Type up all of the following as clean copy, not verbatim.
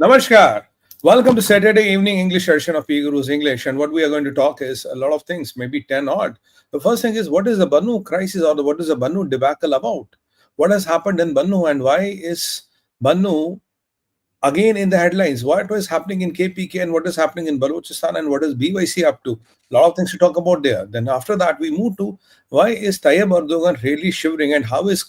Namaskar. Welcome to Saturday evening English session of P Guru's English. And what we are going to talk is a lot of things, maybe 10 odd. The first thing is, what is the Bannu crisis or what is the Bannu debacle about? What has happened in Bannu and why is Bannu again in the headlines? What is happening in KPK and what is happening in Balochistan and what is BYC up to? A lot of things to talk about there. Then after that, we move to why is Tayyip Erdogan really shivering and how is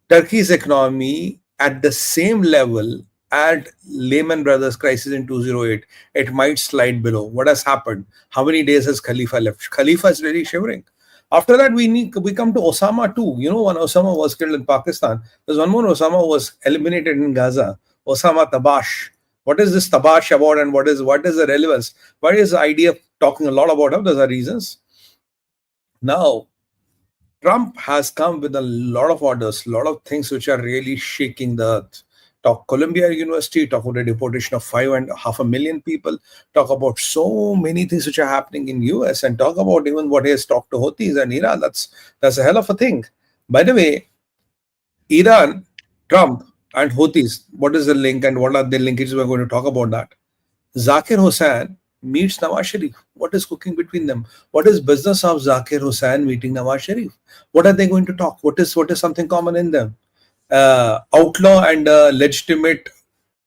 Turkey's economy at the same level at Lehman Brothers crisis in 2008. It might slide below. What has happened? How many days has Khalifa left? Khalifa is really shivering. After that, we come to Osama too. You know, when Osama was killed in Pakistan, there's one more Osama who was eliminated in Gaza. Osama Tabash. What is this Tabash about and what is the relevance? Why is the idea of talking a lot about him? Those are reasons. Now, Trump has come with a lot of orders, a lot of things which are really shaking the earth. Talk Columbia University, talk about the deportation of 5.5 million people, talk about so many things which are happening in US and talk about even what he has talked to Houthis and Iran. That's a hell of a thing. By the way, Iran, Trump and Houthis, what is the link and what are the linkages? We're going to talk about that. Zakir Hussain meets Nawaz Sharif. What is cooking between them? What is business of Zakir Hussain meeting Nawaz Sharif? What are they going to talk? What is something common in them? Outlaw and legitimate,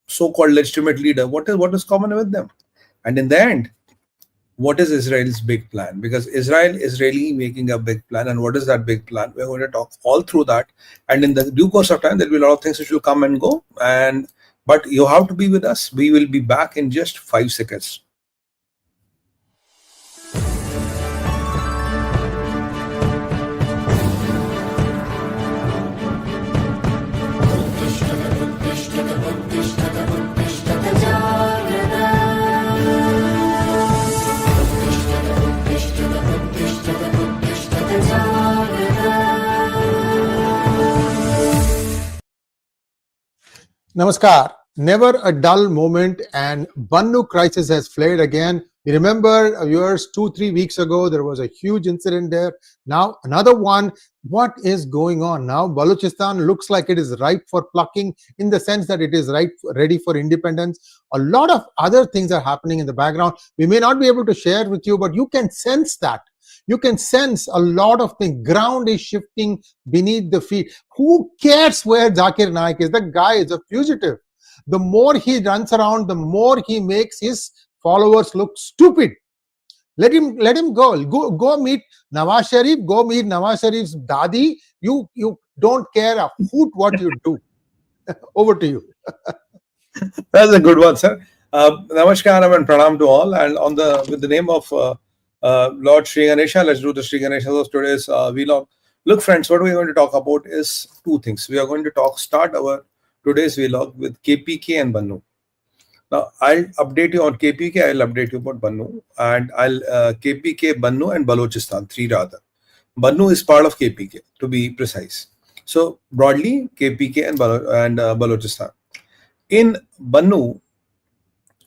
so-called legitimate leader. What is common with them? And in the end, what is Israel's big plan? Because Israel is really making a big plan. And what is that big plan? We're going to talk all through that. And in the due course of time, there'll be a lot of things which will come and go. But you have to be with us. We will be back in just 5 seconds. Namaskar. Never a dull moment and Bannu Crisis has flared again. You remember, viewers, 2-3 weeks ago, there was a huge incident there. Now, another one. What is going on now? Baluchistan looks like it is ripe for plucking in the sense that it is ready for independence. A lot of other things are happening in the background. We may not be able to share with you, but you can sense that. You can sense a lot of things. Ground is shifting beneath the feet. Who cares where Zakir Naik is? The guy is a fugitive. The more he runs around, the more he makes his followers look stupid. Let him go. Go meet Nawaz Sharif. Go meet Nawaz Sharif's Dadi. You don't care a hoot what you do. Over to you. That's a good one, sir. Namaskaram and pranam to all. And with the name of Lord Sri Ganesha, let's do the Sri Ganesha of today's vlog. Look, friends, what we're going to talk about is two things. We are going to start our today's vlog with KPK and Bannu. Now, I'll update you on KPK, I'll update you about Bannu, and I'll KPK, Bannu, and Balochistan, 3 rather. Bannu is part of KPK, to be precise. So, broadly, KPK and Balochistan. In Bannu,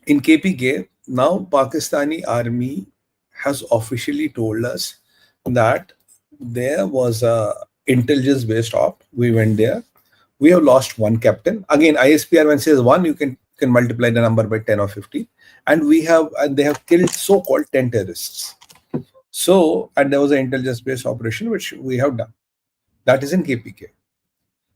in KPK, now Pakistani army has officially told us that there was a intelligence-based op. We went there. We have lost 1 captain. Again, ISPR when says 1, you can multiply the number by 10 or 50. And they have killed so-called 10 terrorists. So, and there was an intelligence-based operation which we have done. That is in KPK.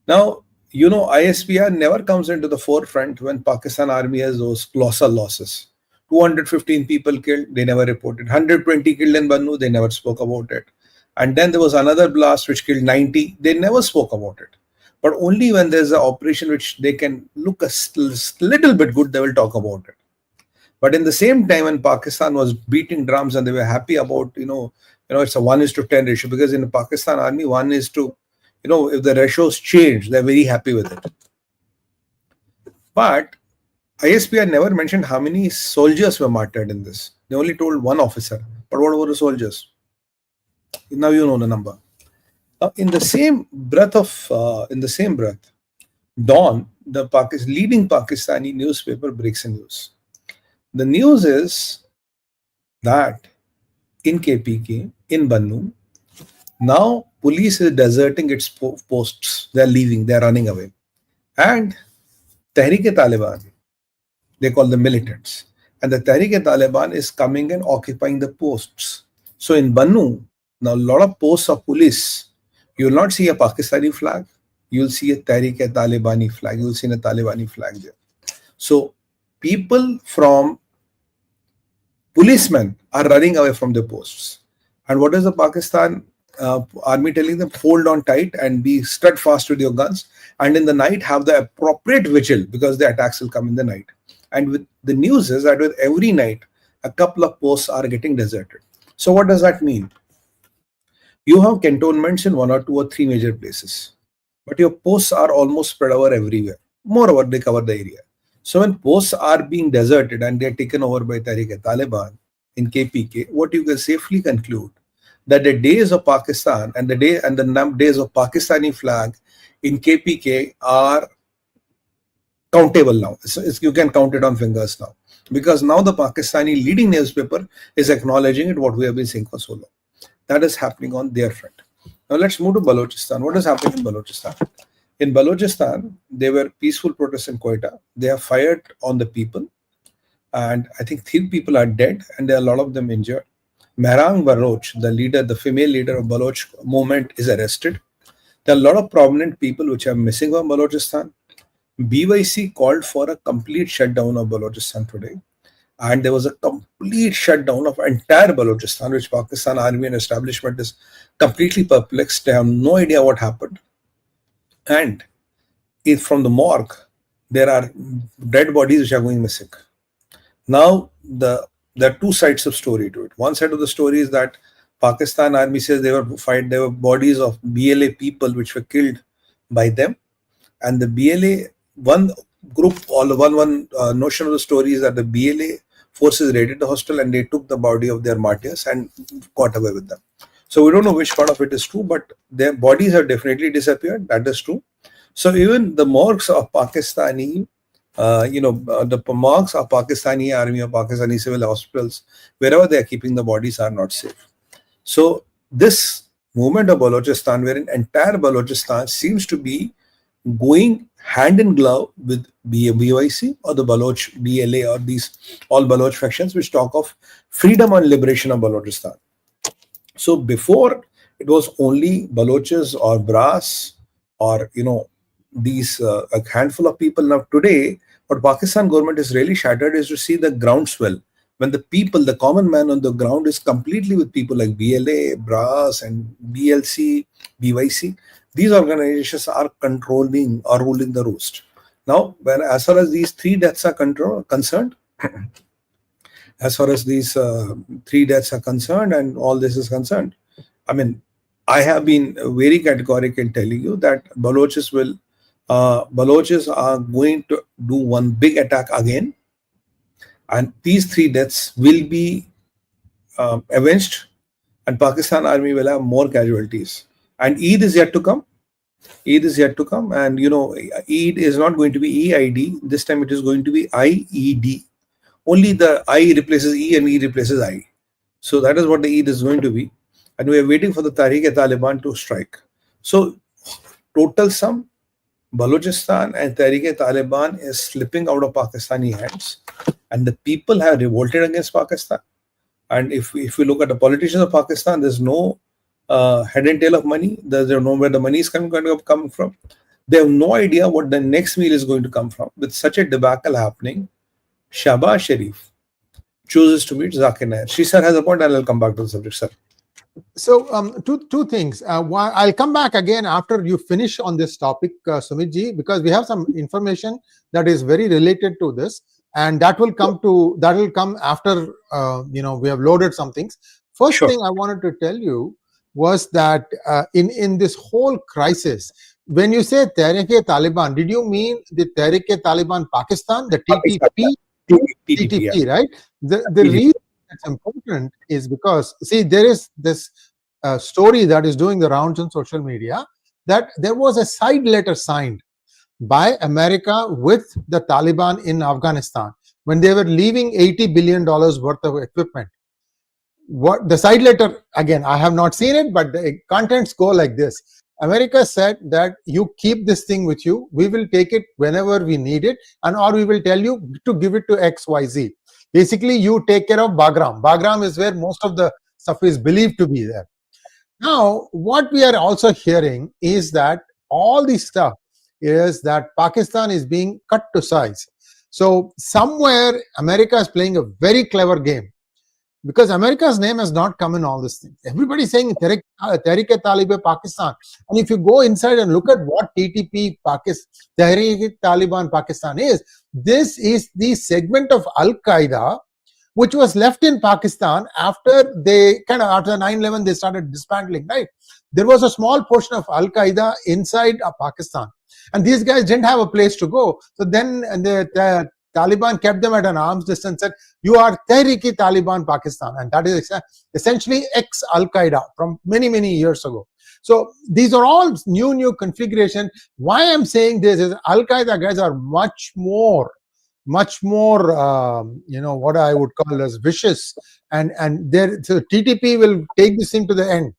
Now, you know, ISPR never comes into the forefront when Pakistan army has those colossal losses. 215 people killed, they never reported. 120 killed in Bannu, they never spoke about it. And then there was another blast which killed 90, they never spoke about it. But only when there's an operation which they can look a little bit good, they will talk about it. But in the same time, when Pakistan was beating drums and they were happy about, it's a 1:10 ratio, because in the Pakistan army, 1 is to, if the ratios change, they're very happy with it. But ISPR never mentioned how many soldiers were martyred in this. They only told 1 officer. But what about the soldiers? Now you know the number. In the same breath, Dawn, the leading Pakistani newspaper, breaks a news. The news is that in KPK, in Bannu, now police is deserting its posts. They're leaving, they're running away. And Tehrik-e-Taliban, they call the militants. And the Tehrik-e-Taliban is coming and occupying the posts. So in Bannu, now a lot of posts of police, you will not see a Pakistani flag, you will see a Tehrik-e-Talibani flag, you will see a Talibani flag there. So people from policemen are running away from their posts. And what is the Pakistan army telling them? Hold on tight and be steadfast with your guns. And in the night, have the appropriate vigil because the attacks will come in the night. And with the news is that with every night, a couple of posts are getting deserted. So what does that mean? You have cantonments in 1 or 2 or 3 major places, but your posts are almost spread over everywhere. Moreover, they cover the area. So when posts are being deserted and they are taken over by Tehrik-e-Taliban in KPK, what you can safely conclude that the days of Pakistan and the days of Pakistani flag in KPK are countable now. You can count it on fingers now, because now the Pakistani leading newspaper is acknowledging it, what we have been saying for so long. That is happening on their front. Now let's move to Balochistan. What is happening in Balochistan? In Balochistan, there were peaceful protests in Quetta. They have fired on the people, and I think 3 people are dead, and there are a lot of them injured. Mehrang Baloch, the female leader of Baloch movement, is arrested. There are a lot of prominent people which are missing from Balochistan. BYC called for a complete shutdown of Balochistan today, and there was a complete shutdown of entire Balochistan, which Pakistan army and establishment is completely perplexed. They have no idea what happened. And if from the morgue, there are dead bodies which are going missing. Now, there are 2 sides of story to it. One side of the story is that Pakistan army says there were bodies of BLA people which were killed by them, and the BLA one notion of the story is that the BLA forces raided the hostel and they took the body of their martyrs and got away with them. So we don't know which part of it is true, but their bodies have definitely disappeared. That is true. So even the morgues of Pakistani, the morgues of Pakistani army or Pakistani civil hospitals, wherever they are keeping the bodies, are not safe. So this movement of Balochistan, wherein entire Balochistan seems to be going hand in glove with BYC or the Baloch BLA or these all Baloch factions which talk of freedom and liberation of Balochistan. So before it was only Baloches or Brass or these a handful of people. Now today, what Pakistan government is really shattered is to see the groundswell when the people, the common man on the ground, is completely with people like BLA, Brass, and BLC, BYC. These organizations are controlling or ruling the roost. Now, as far as these 3 deaths are concerned, as far as these 3 deaths are concerned and all this is concerned, I mean, I have been very categorical in telling you that Balochis are going to do one big attack again, and these 3 deaths will be avenged, and Pakistan army will have more casualties. And Eid is yet to come. Eid is yet to come, and Eid is not going to be EID. This time it is going to be IED. Only the I replaces E and E replaces I. So that is what the Eid is going to be. And we are waiting for the Tehrik-e-Taliban to strike. So total sum, Balochistan and Tehrik-e-Taliban is slipping out of Pakistani hands. And the people have revolted against Pakistan. And if we look at the politicians of Pakistan, there's no head and tail of money. There's no where the money is going to come from. They have no idea what the next meal is going to come from. With such a debacle happening, Shahbaz Sharif chooses to meet Zakir-Nawaz. She sir has a point, and I'll come back to the subject, sir. So, two things. I'll come back again after you finish on this topic, Sumitji, because we have some information that is very related to this, and that will come after we have loaded some things. First thing I wanted to tell you was that in this whole crisis, when you say Tehrik-e-Taliban, did you mean the Tehrik-e-Taliban Pakistan, the TTP? TTP, right? The reason it's important is because, see, there is this story that is doing the rounds on social media that there was a side letter signed by America with the Taliban in Afghanistan when they were leaving $80 billion worth of equipment. What the side letter, again, I have not seen it, but the contents go like this. America said that you keep this thing with you. We will take it whenever we need it, and or we will tell you to give it to XYZ. Basically, you take care of Bagram. Bagram is where most of the stuff is believed to be there. Now, what we are also hearing is that all this stuff is that Pakistan is being cut to size. So somewhere America is playing a very clever game, because America's name has not come in all these things. Everybody's saying Tehrik-e-Taliban Pakistan. And if you go inside and look at what TTP Pakistan, Tehrik-e-Taliban Pakistan is, this is the segment of Al-Qaeda which was left in Pakistan after they after 9/11 they started dismantling, right? There was a small portion of Al-Qaeda inside Pakistan, and these guys didn't have a place to go. So then the Taliban kept them at an arm's distance, said, you are Tehrik-e-Taliban Pakistan, and that is essentially ex-Al-Qaeda from many, many years ago. So these are all new configuration. Why I'm saying this is Al-Qaeda guys are much more what I would call as vicious, and so TTP will take this thing to the end.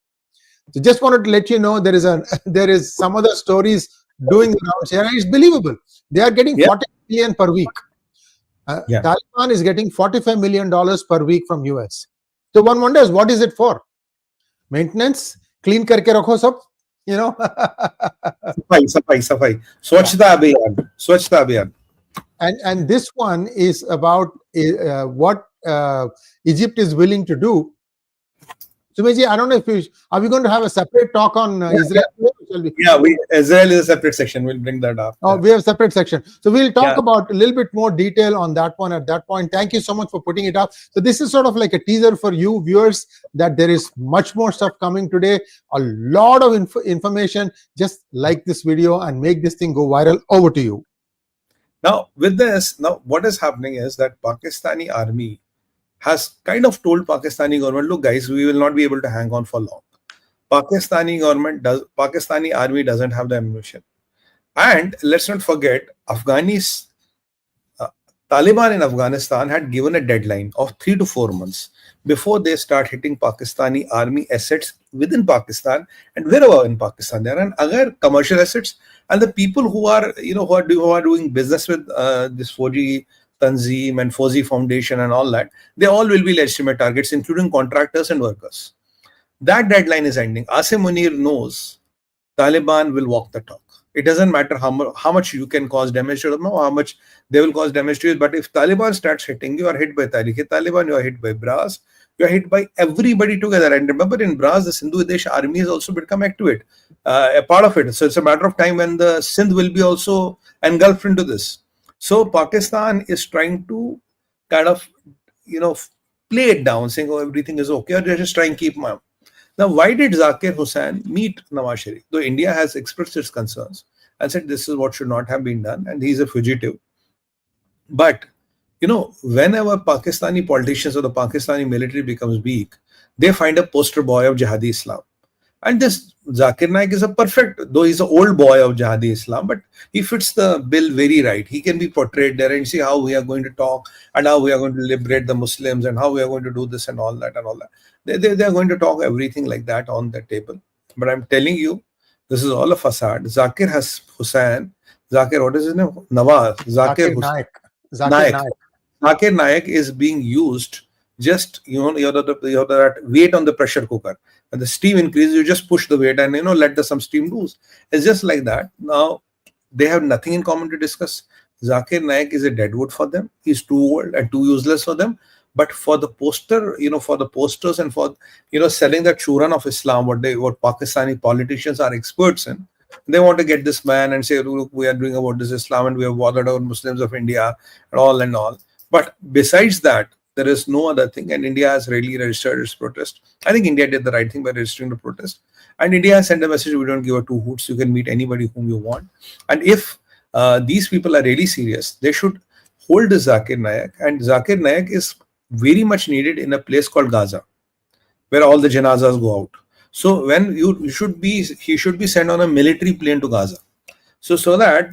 So just wanted to let you know there is some other stories doing the rounds here, and it's believable. They are getting 40 million per week. Taliban is getting $45 million per week from US. So one wonders, what is it for? Maintenance? Clean karke rakho sab? Safai. Swachhta Abhiyan. And this one is about what Egypt is willing to do. Sumeji, I don't know are we going to have a separate talk on Israel? Israel is a separate section. We'll bring that up. Oh, we have a separate section. So we'll talk about a little bit more detail on that one at that point. Thank you so much for putting it up. So this is sort of like a teaser for you viewers that there is much more stuff coming today. A lot of information. Just like this video and make this thing go viral. Over to you. Now, with this, what is happening is that Pakistani army has kind of told Pakistani government, look guys, we will not be able to hang on for long. Pakistani army doesn't have the ammunition. And let's not forget, Taliban in Afghanistan had given a deadline of 3 to 4 months before they start hitting Pakistani army assets within Pakistan and wherever in Pakistan they are. And other commercial assets and the people who are doing business with this Fauji Tanzim and Fauzi Foundation and all that, they all will be legitimate targets, including contractors and workers. That deadline is ending. Asim Munir knows Taliban will walk the talk. It doesn't matter how much you can cause damage to them or how much they will cause damage to you. But if Taliban starts hitting, you are hit by Tehrik-e-Taliban, you are hit by Bras, you are hit by everybody together. And remember, in Bras, the Sindhu Desh army has also become active, a part of it. So it's a matter of time when the Sindh will be also engulfed into this. So Pakistan is trying to kind of, play it down, saying, oh, everything is okay, or they're just trying to keep mum. Now, why did Zakir Hussain meet Nawaz Sharif? Though India has expressed its concerns and said this is what should not have been done, and he's a fugitive. But, whenever Pakistani politicians or the Pakistani military becomes weak, they find a poster boy of Jihadi Islam. And this Zakir Naik is a perfect, though he's an old boy of Jihadi Islam, but he fits the bill very right. He can be portrayed there and see how we are going to talk and how we are going to liberate the Muslims and how we are going to do this and all that and all that. They are going to talk everything like that on the table. But I'm telling you, this is all a facade. Zakir Hussain, what is his name? Nawaz. Zakir Naik. Zakir Naik is being used just, you have that weight on the pressure cooker. When the steam increases, you just push the weight and, let some steam loose. It's just like that. Now, they have nothing in common to discuss. Zakir Naik is a deadwood for them. He's too old and too useless for them. But for the poster, for the posters and for, selling the churan of Islam, what Pakistani politicians are experts in, they want to get this man and say, look, we are doing about this Islam and we have bothered our Muslims of India and all and all. But besides that, there is no other thing, and India has really registered its protest. I think India did the right thing by registering the protest. And India has sent a message, we don't give a two hoots, you can meet anybody whom you want. And if these people are really serious, they should hold the Zakir Naik. And Zakir Naik is very much needed in a place called Gaza, where all the janazas go out. So when he should be sent on a military plane to Gaza. So that,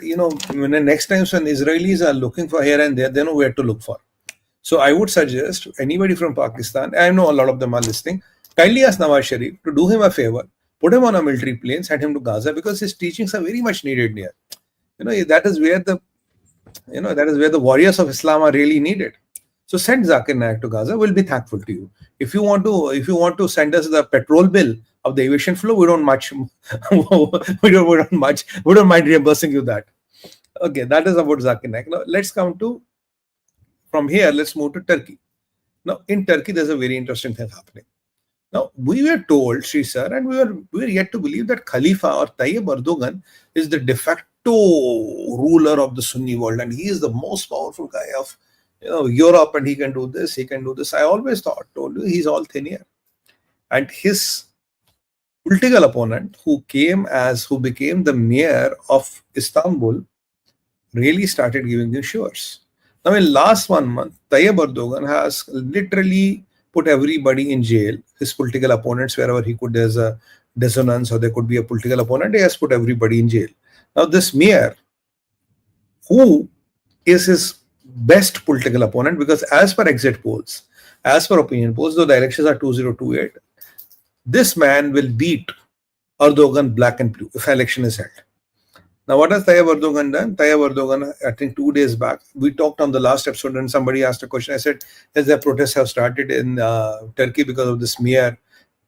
when the next time when Israelis are looking for here and there, they know where to look for. So I would suggest anybody from Pakistan, I know a lot of them are listening, kindly ask Nawaz Sharif to do him a favor, put him on a military plane, sent him to Gaza because his teachings are very much needed there. That is where the warriors of Islam are really needed. So send Zakir Naik to Gaza. We'll be thankful to you. If you want to send us the petrol bill of the aviation flow, we don't much we don't mind reimbursing you that. Okay, that is about Zakir Naik. Now let's come to from here. Let's move to Turkey. Now in Turkey, there's a very interesting thing happening. Now, we were told, Sri sir, and we were yet to believe that Khalifa or Tayyip Erdogan is the de facto ruler of the Sunni world, and he is the most powerful guy of Europe, and he can do this, he can do this. I always told you, he's all thin here. And his political opponent, who became the mayor of Istanbul, really started giving him shivers. Now, in last 1 month, Tayyip Erdogan has literally put everybody in jail, his political opponents, wherever he could, there's a dissonance or there could be a political opponent, he has put everybody in jail. Now this mayor, who is his best political opponent, because as per exit polls, as per opinion polls, though the elections are 2028, this man will beat Erdogan black and blue if election is held. Now, what has Tayyip Erdogan done? Tayyip Erdogan, I think 2 days back, we talked on the last episode and somebody asked a question. I said, yes, the protests have started in Turkey because of this mayor.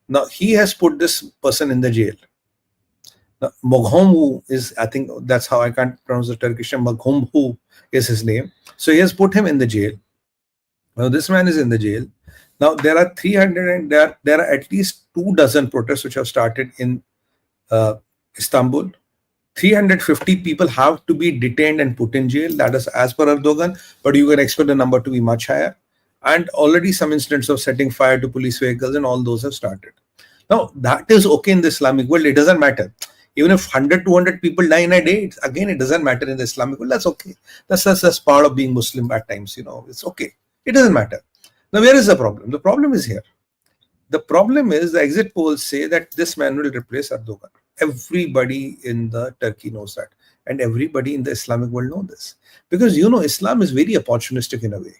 Now, he has put this person in the jail. Now, Moghomhu is, I think that's how I can't pronounce the Turkish name. Moghomhu is his name. So he has put him in the jail. Now, this man is in the jail. Now, there are 300 and there are at least 24 protests which have started in Istanbul. 350 people have to be detained and put in jail. That is as per Erdogan, but you can expect the number to be much higher. And already some incidents of setting fire to police vehicles and all those have started. Now, that is okay in the Islamic world. It doesn't matter. Even if 100, 200 people die in a day, it doesn't matter in the Islamic world. That's okay. That's part of being Muslim at times, it's okay. It doesn't matter. Now, where is the problem? The problem is here. The problem is the exit polls say that this man will replace Erdogan. Everybody in the Turkey knows that. And everybody in the Islamic world knows this. Because, Islam is very opportunistic in a way.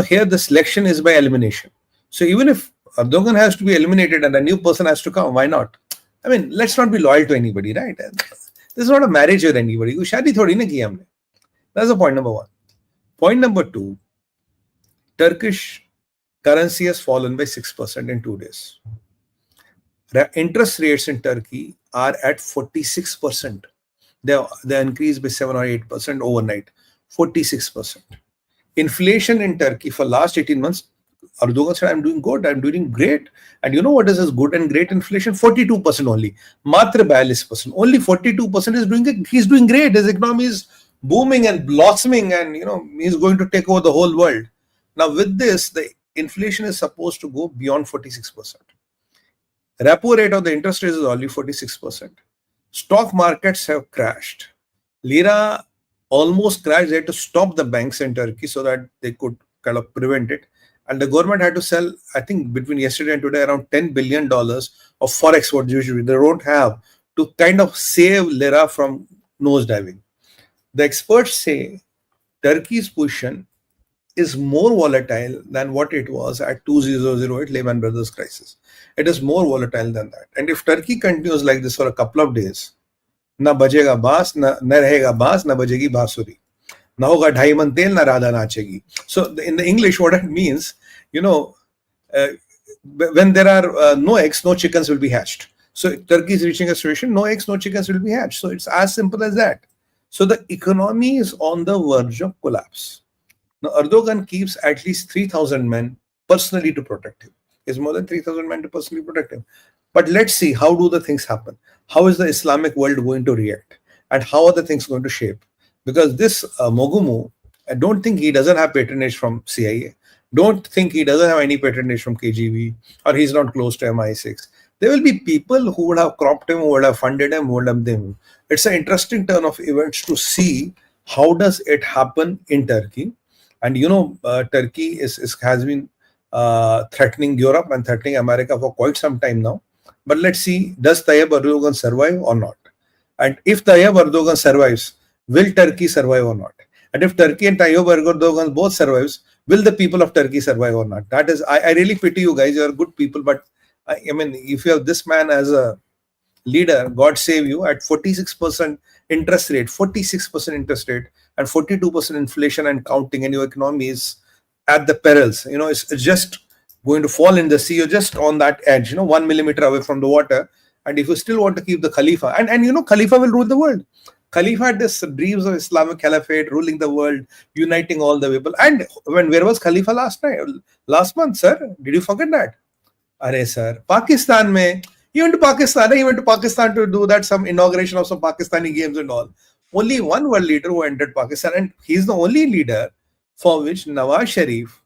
Here the selection is by elimination. So even if Erdogan has to be eliminated and a new person has to come, why not? I mean, let's not be loyal to anybody, right? This is not a marriage with anybody. Shadi thodi na ki humne. That's the point number one. Point number two, Turkish currency has fallen by 6% in 2 days. The interest rates in Turkey are at 46%. They increased by 7 or 8% overnight. 46%. Inflation in Turkey for last 18 months, Erdogan said, I'm doing good, I'm doing great. And you know what is this good and great inflation? 42% only. Matra 42%. Only 42% is doing it. He's doing great. His economy is booming and blossoming and, he's going to take over the whole world. Now with this, the inflation is supposed to go beyond 46%. Repo rate of the interest rate is only 46%. Stock markets have crashed. Lira almost crashed. They had to stop the banks in Turkey so that they could kind of prevent it. And the government had to sell, I think, between yesterday and today, around $10 billion of forex, what usually they don't have, to kind of save Lira from nosediving. The experts say Turkey's position is more volatile than what it was at 2008 Lehman Brothers crisis. It is more volatile than that. And if Turkey continues like this for a couple of days, na bajega baas, na rahega baas, na bajegi basuri. Na hoga dhai man tel, na radha nachegi. So in the English, what it means, when there are no eggs, no chickens will be hatched. So Turkey is reaching a situation, no eggs, no chickens will be hatched. So it's as simple as that. So the economy is on the verge of collapse. Now, Erdogan keeps at least 3,000 men personally to protect him. It's more than 3,000 men to personally protect him. But let's see, how do the things happen? How is the Islamic world going to react? And how are the things going to shape? Because this Mogumu, I don't think he doesn't have patronage from CIA. Don't think he doesn't have any patronage from KGB, or he's not close to MI6. There will be people who would have cropped him, who would have funded him, who would have him. It's an interesting turn of events to see how does it happen in Turkey. And Turkey has been threatening Europe and threatening America for quite some time now. But let's see, does Tayyip Erdogan survive or not? And if Tayyip Erdogan survives, will Turkey survive or not? And if Turkey and Tayyip Erdogan both survives, will the people of Turkey survive or not? That is, I really pity you guys. You are good people, but I mean, if you have this man as a leader, God save you, at 46% interest rate, 46% interest rate, and 42% inflation and counting, and your economy is at the perils. It's just going to fall in the sea. You're just on that edge, 1 millimeter away from the water. And if you still want to keep the Khalifa, and Khalifa will rule the world. Khalifa had this dreams of Islamic Caliphate, ruling the world, uniting all the people. And where was Khalifa last month, sir? Did you forget that? Arey sir, Pakistan mein, he went to Pakistan to do that, some inauguration of some Pakistani games and all. Only one world leader who entered Pakistan, and he's the only leader for which Nawaz Sharif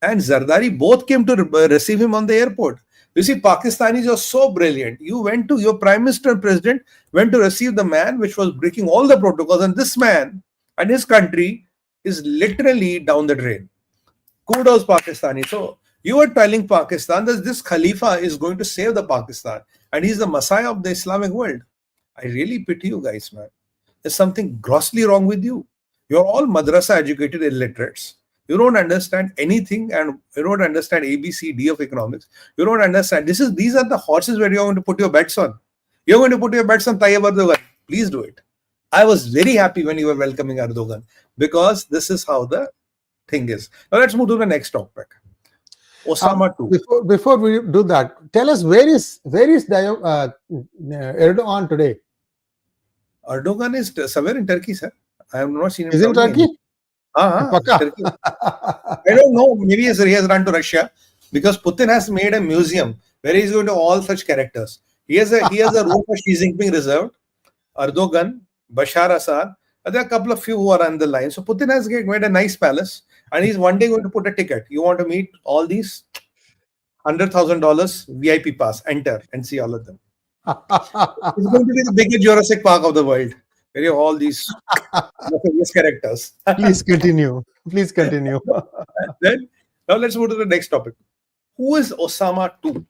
and Zardari both came to receive him on the airport. You see, Pakistanis are so brilliant. Your prime minister and president went to receive the man which was breaking all the protocols, and this man and his country is literally down the drain. Kudos, Pakistani. So you were telling Pakistan that this Khalifa is going to save the Pakistan, and he's the Messiah of the Islamic world. I really pity you guys, man. There's something grossly wrong with you. You're all madrasa educated illiterates. You don't understand anything, and you don't understand ABCD of economics. You don't understand. These are the horses where you're going to put your bets on. You're going to put your bets on Tayyip Erdogan. Please do it. I was very happy when you were welcoming Erdogan, because this is how the thing is. Now let's move to the next topic. Osama too. Before we do that, tell us where is Erdogan today? Erdogan is somewhere in Turkey, sir. I have not seen him. Is in Turkey? Turkey. I don't know. Maybe he has run to Russia, because Putin has made a museum where he's going to all such characters. He has a room for Xi Jinping reserved, Erdogan, Bashar Assad. There are a couple of few who are on the line. So Putin has made a nice palace, and he's one day going to put a ticket. You want to meet all these? $100,000 VIP pass. Enter and see all of them. It's going to be the biggest Jurassic Park of the world. Where you have all these characters. Please continue. Please continue. Then, now let's move to the next topic. Who is Osama II?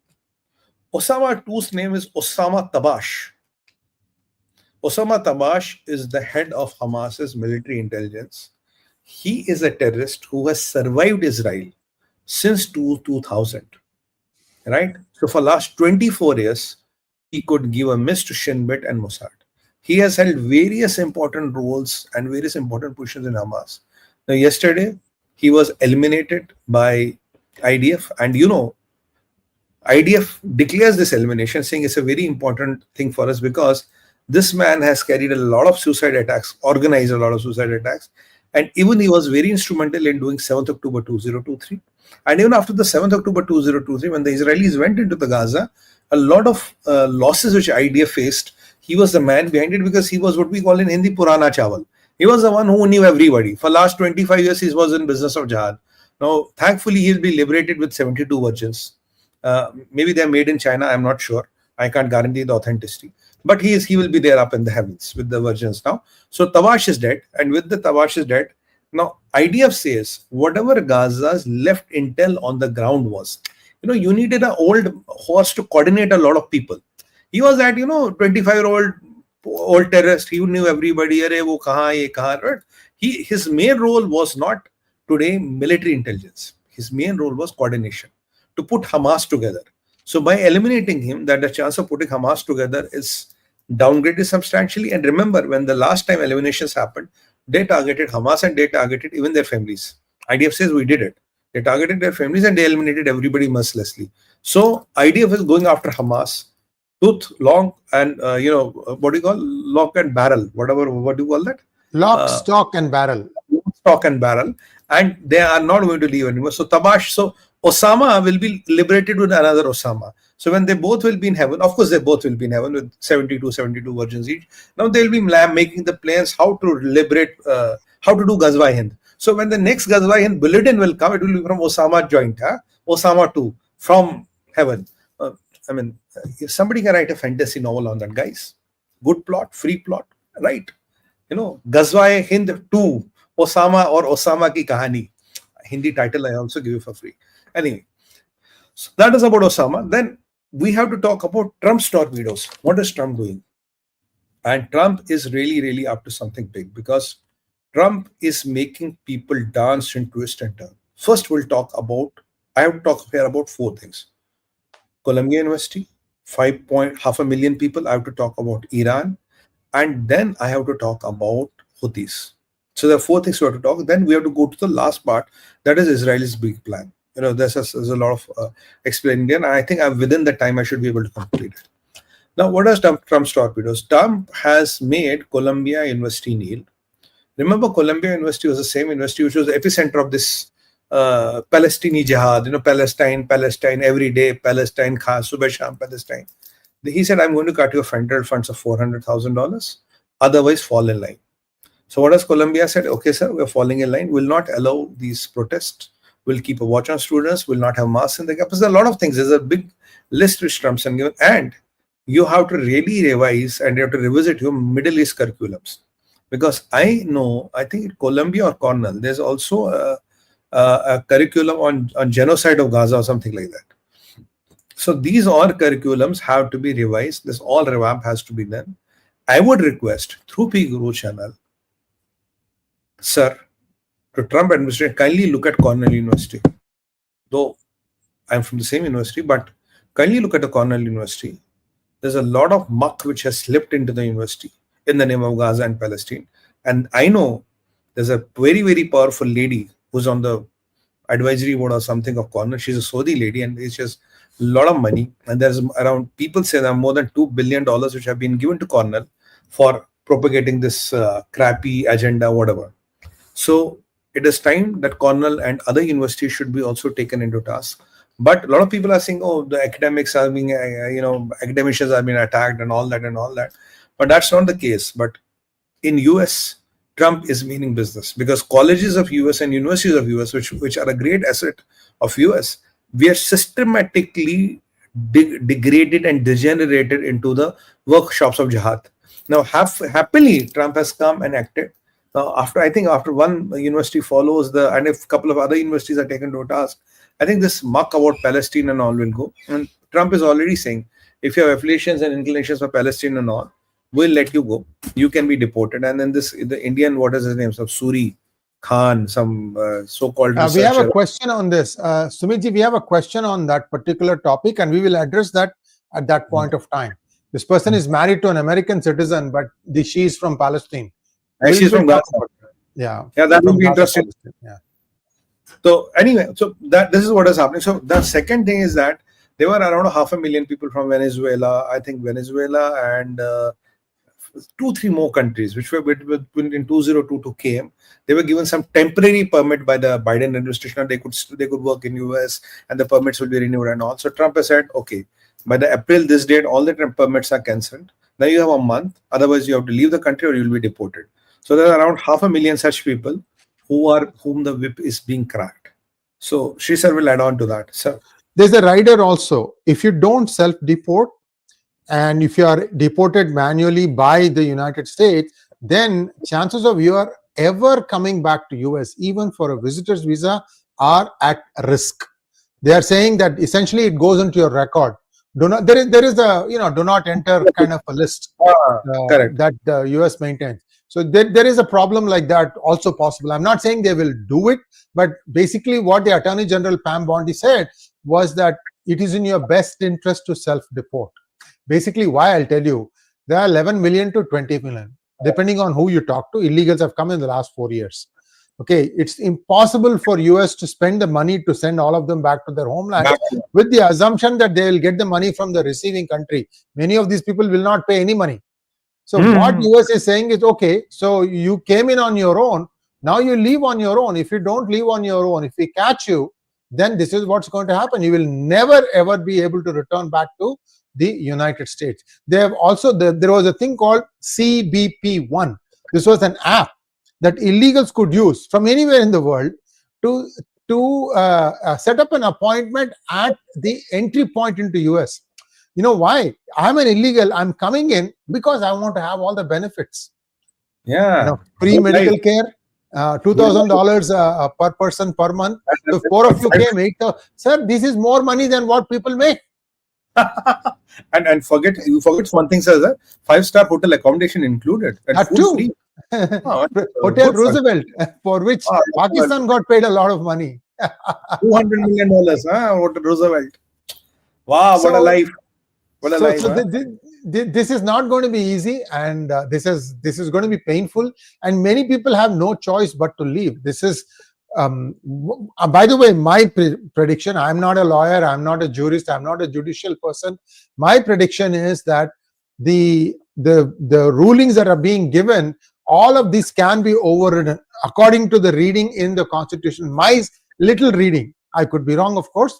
Osama II's name is Osama Tabash. Osama Tabash is the head of Hamas's military intelligence. He is a terrorist who has survived Israel since 2000. Right? So for last 24 years, he could give a miss to Shin Bet and Mossad. He has held various important roles and various important positions in Hamas. Now, yesterday, he was eliminated by IDF, and IDF declares this elimination, saying it's a very important thing for us, because this man has carried a lot of suicide attacks, organized a lot of suicide attacks, and even he was very instrumental in doing 7th October 2023. And even after the 7th October 2023, when the Israelis went into the Gaza, a lot of losses which IDF faced, he was the man behind it, because he was what we call in Hindi Purana Chawal. He was the one who knew everybody. For last 25 years, he was in business of jihad. Now, thankfully, he'll be liberated with 72 virgins. Maybe they're made in China. I'm not sure. I can't guarantee the authenticity. But he will be there up in the heavens with the virgins now. So Tabash is dead. And with the Tabash is dead, now IDF says whatever Gaza's left intel on the ground was, you needed an old horse to coordinate a lot of people. He was that, 25-year-old terrorist. He knew everybody. Right? His main role was not today military intelligence. His main role was coordination, to put Hamas together. So by eliminating him, that the chance of putting Hamas together is downgraded substantially. And remember, when the last time eliminations happened, they targeted Hamas and they targeted even their families. IDF says we did it. They targeted their families and they eliminated everybody mercilessly. So IDF is going after Hamas, tooth, long, and what do you call lock and barrel? What do you call that? Lock, stock, and barrel. Stock and barrel, and they are not going to leave anymore. So Tabash, Osama will be liberated with another Osama. So when they both will be in heaven, of course they both will be in heaven with 72 virgins each. Now they'll be making the plans how to liberate, how to do Ghazwa Hind. So when the next Ghazwa Hind bulletin will come, it will be from Osama joint, Osama 2 from heaven. If somebody can write a fantasy novel on that, guys, good plot, free plot, right? Ghazwa Hind 2, Osama or Osama ki kahani. Hindi title I also give you for free. Anyway, so that is about Osama. Then we have to talk about Trump's torpedoes. What is Trump doing? And Trump is really, really up to something big, because Trump is making people dance and twist and turn. First, I have to talk here about 4 things. Columbia University, half a million people. I have to talk about Iran, and then I have to talk about Houthis. So there are four things we have to talk. Then we have to go to the last part, that is Israel's big plan. There's a lot of explaining there, and I think within the time I should be able to complete it. Now, what does Trump's torpedoes? Trump has made Columbia University kneel. Remember, Columbia University was the same university which was the epicenter of this Palestinian jihad. Palestine every day, Palestine, Subah Sham, Palestine. He said, I'm going to cut your federal funds of $400,000, otherwise fall in line. So what has Columbia said? Okay, sir, we're falling in line. We'll not allow these protests. We'll keep a watch on students. We'll not have masks in the campus. There are a lot of things. There's a big list which Trump's given. And you have to really revise and you have to revisit your Middle East curriculums. Because I think Columbia or Cornell, there's also a curriculum on genocide of Gaza or something like that. So these all curriculums have to be revised. This all revamp has to be done. I would request through P Guru channel, sir, to Trump administration, kindly look at Cornell University. Though I'm from the same university, but kindly look at the Cornell University. There's a lot of muck which has slipped into the university in the name of Gaza and Palestine. And I know there's a very, very powerful lady who's on the advisory board or something of Cornell. She's a Saudi lady and she has a lot of money. And there's around, people say there are more than $2 billion which have been given to Cornell for propagating this crappy agenda, whatever. So it is time that Cornell and other universities should be also taken into task. But a lot of people are saying, oh, the academics are being, academicians are being attacked and all that. But that's not the case. But in US, Trump is meaning business because colleges of US and universities of US, which are a great asset of US, we are systematically degraded and degenerated into the workshops of jihad. Now, happily, Trump has come and acted. Now, after one university follows and if a couple of other universities are taken to task, I think this muck about Palestine and all will go. And Trump is already saying, if you have affiliations and inclinations for Palestine and all, we'll let you go. You can be deported. And then the Indian, what is his name? Some Suri Khan, some so-called we have a question on this. Sumitji, we have a question on that particular topic and we will address that at that point of time. This person is married to an American citizen, but she is from Palestine. She's from Gaza. Yeah, that would be interesting. Yeah. So anyway, this is what is happening. So the second thing is that there were around 500,000 people from Venezuela. I think Venezuela and 2-3 more countries which were in 2022 came. They were given some temporary permit by the Biden administration. They could work in US and the permits will be renewed and all. So Trump has said, okay, by the April this date, all the permits are cancelled. Now you have a month. Otherwise, you have to leave the country or you will be deported. So there are around 500,000 such people whom the whip is being cracked. So Sri will add on to that. Sir. There's a rider also. If you don't self-deport and if you are deported manually by the United States, then chances of you are ever coming back to US, even for a visitor's visa, are at risk. They are saying that essentially it goes into your record. There is a do not enter kind of a list that the US maintains. So there is a problem like that also possible. I'm not saying they will do it, but basically what the Attorney General Pam Bondi said was that it is in your best interest to self-deport. Basically, why I'll tell you, there are 11 million to 20 million, depending on who you talk to. Illegals have come in the last 4 years. Okay, it's impossible for US to spend the money to send all of them back to their homeland with the assumption that they will get the money from the receiving country. Many of these people will not pay any money. So what US is saying is, okay, so you came in on your own, now you leave on your own. If you don't leave on your own, if we catch you, then this is what's going to happen. You will never ever be able to return back to the United States. They have also, there was a thing called CBP-1. This was an app that illegals could use from anywhere in the world to set up an appointment at the entry point into US. You know why? I'm an illegal. I'm coming in because I want to have all the benefits. Yeah. Free medical care, $2,000 per person per month. So if 4 of you came, 8,000. Sir, this is more money than what people make. and you forget one thing, sir. 5-star hotel accommodation included. And that too. Free. Hotel Roosevelt, for which Pakistan got paid a lot of money. $200 million, Hotel Roosevelt. Wow, what a life. What a So, line, so huh? this is not going to be easy, and this is going to be painful, and many people have no choice but to leave. This is, by the way, my prediction. I'm not a lawyer. I'm not a jurist. I'm not a judicial person. My prediction is that the rulings that are being given, all of this can be overridden according to the reading in the Constitution. My little reading, I could be wrong, of course,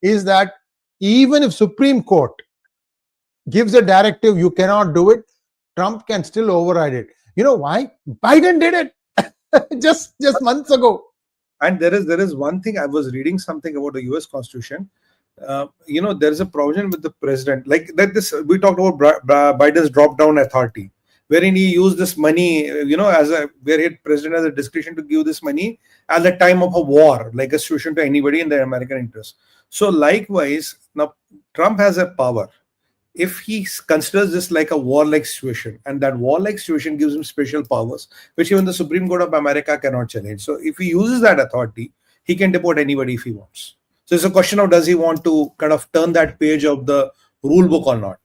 is that even if Supreme Court gives a directive, you cannot do it, Trump can still override it. You know why? Biden did it just months ago. And there is one thing, I was reading something about the U.S. Constitution. There is a provision with the president, like that. This we talked about Biden's drop down authority, wherein he used this money, where he had president has a discretion to give this money at the time of a war, like a situation to anybody in the American interest. So likewise, now Trump has a power. If he considers this like a warlike situation, and that warlike situation gives him special powers, which even the Supreme Court of America cannot challenge. So if he uses that authority, he can deport anybody if he wants. So it's a question of, does he want to kind of turn that page of the rule book or not?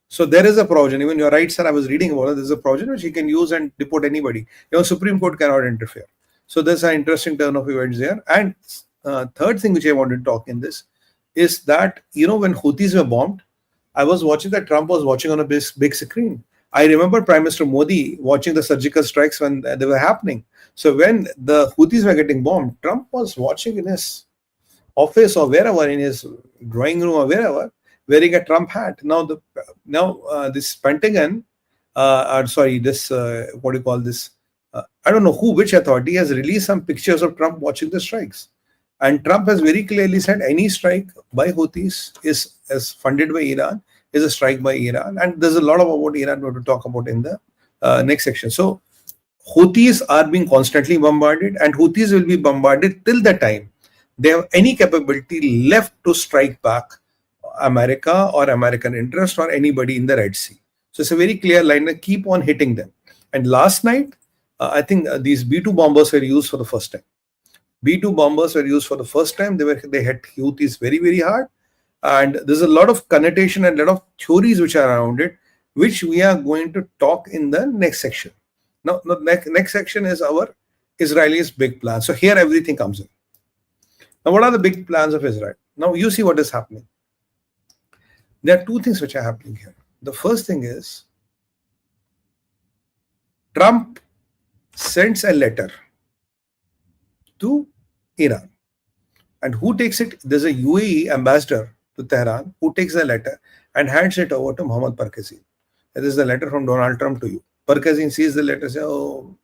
So there is a provision. Even you're right, sir. I was reading about it. There's a provision which he can use and deport anybody. Supreme Court cannot interfere. So there's an interesting turn of events there. And third thing which I want to talk in this is that, when Houthis were bombed, I was watching that Trump was watching on a big screen. I remember Prime Minister Modi watching the surgical strikes when they were happening. So when the Houthis were getting bombed, Trump was watching in his office or wherever, in his drawing room or wherever, wearing a Trump hat. Now this Pentagon, what do you call this? I don't know which authority has released some pictures of Trump watching the strikes. And Trump has very clearly said any strike by Houthis is funded by Iran, is a strike by Iran. And there's a lot about Iran we're going to talk about in the next section. So Houthis are being constantly bombarded, and Houthis will be bombarded till the time they have any capability left to strike back America or American interest or anybody in the Red Sea. So it's a very clear line to keep on hitting them. And last night, I think these B-2 bombers were used for the first time. B-2 bombers were used for the first time. They hit Houthis very, very hard. And there's a lot of connotation and a lot of theories which are around it, which we are going to talk in the next section. Now, the next section is our Israelis' big plan. So here everything comes in. Now, what are the big plans of Israel? Now, you see what is happening. There are two things which are happening here. The first thing is Trump sends a letter to Iran. And who takes it? There's a UAE ambassador to Tehran who takes the letter and hands it over to Mohammad Parkazin. That is the letter from Donald Trump to you. Parkazin sees the letter, says, "Oh,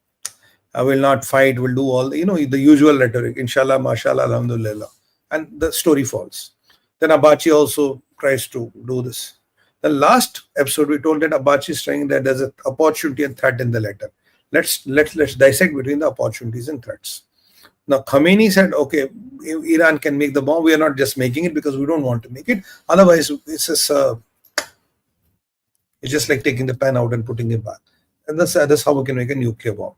I will not fight, will do all the usual rhetoric, inshallah, mashallah, alhamdulillah." And the story falls. Then Abachi also tries to do this. The last episode we told that Abachi is saying that there's an opportunity and threat in the letter. Let's dissect between the opportunities and threats. Now, Khamenei said, okay, Iran can make the bomb. We are not just making it because we don't want to make it. Otherwise, it's just like taking the pen out and putting it back. And that's how we can make a nuclear bomb.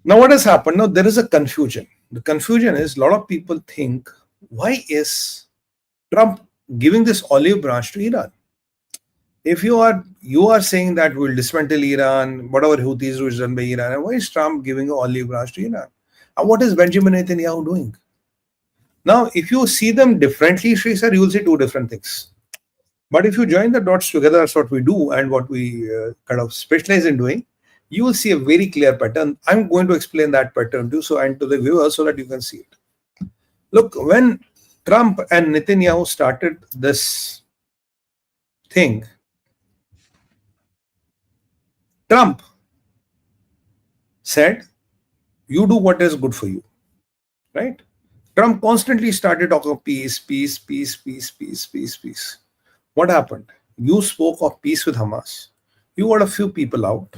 Now, what has happened? Now, there is a confusion. The confusion is a lot of people think, why is Trump giving this olive branch to Iran? If you are saying that we'll dismantle Iran, whatever Houthis do is done by Iran, and why is Trump giving an olive branch to Iran? And what is Benjamin Netanyahu doing? Now, if you see them differently, Sri sir, you will see two different things. But if you join the dots together, that's what we do and what we kind of specialize in doing, you will see a very clear pattern. I'm going to explain that pattern to you and to the viewers so that you can see it. Look, when Trump and Netanyahu started this thing, Trump said, you do what is good for you, right? Trump constantly started talking of peace, peace, peace, peace, peace, peace, peace. What happened? You spoke of peace with Hamas. You got a few people out.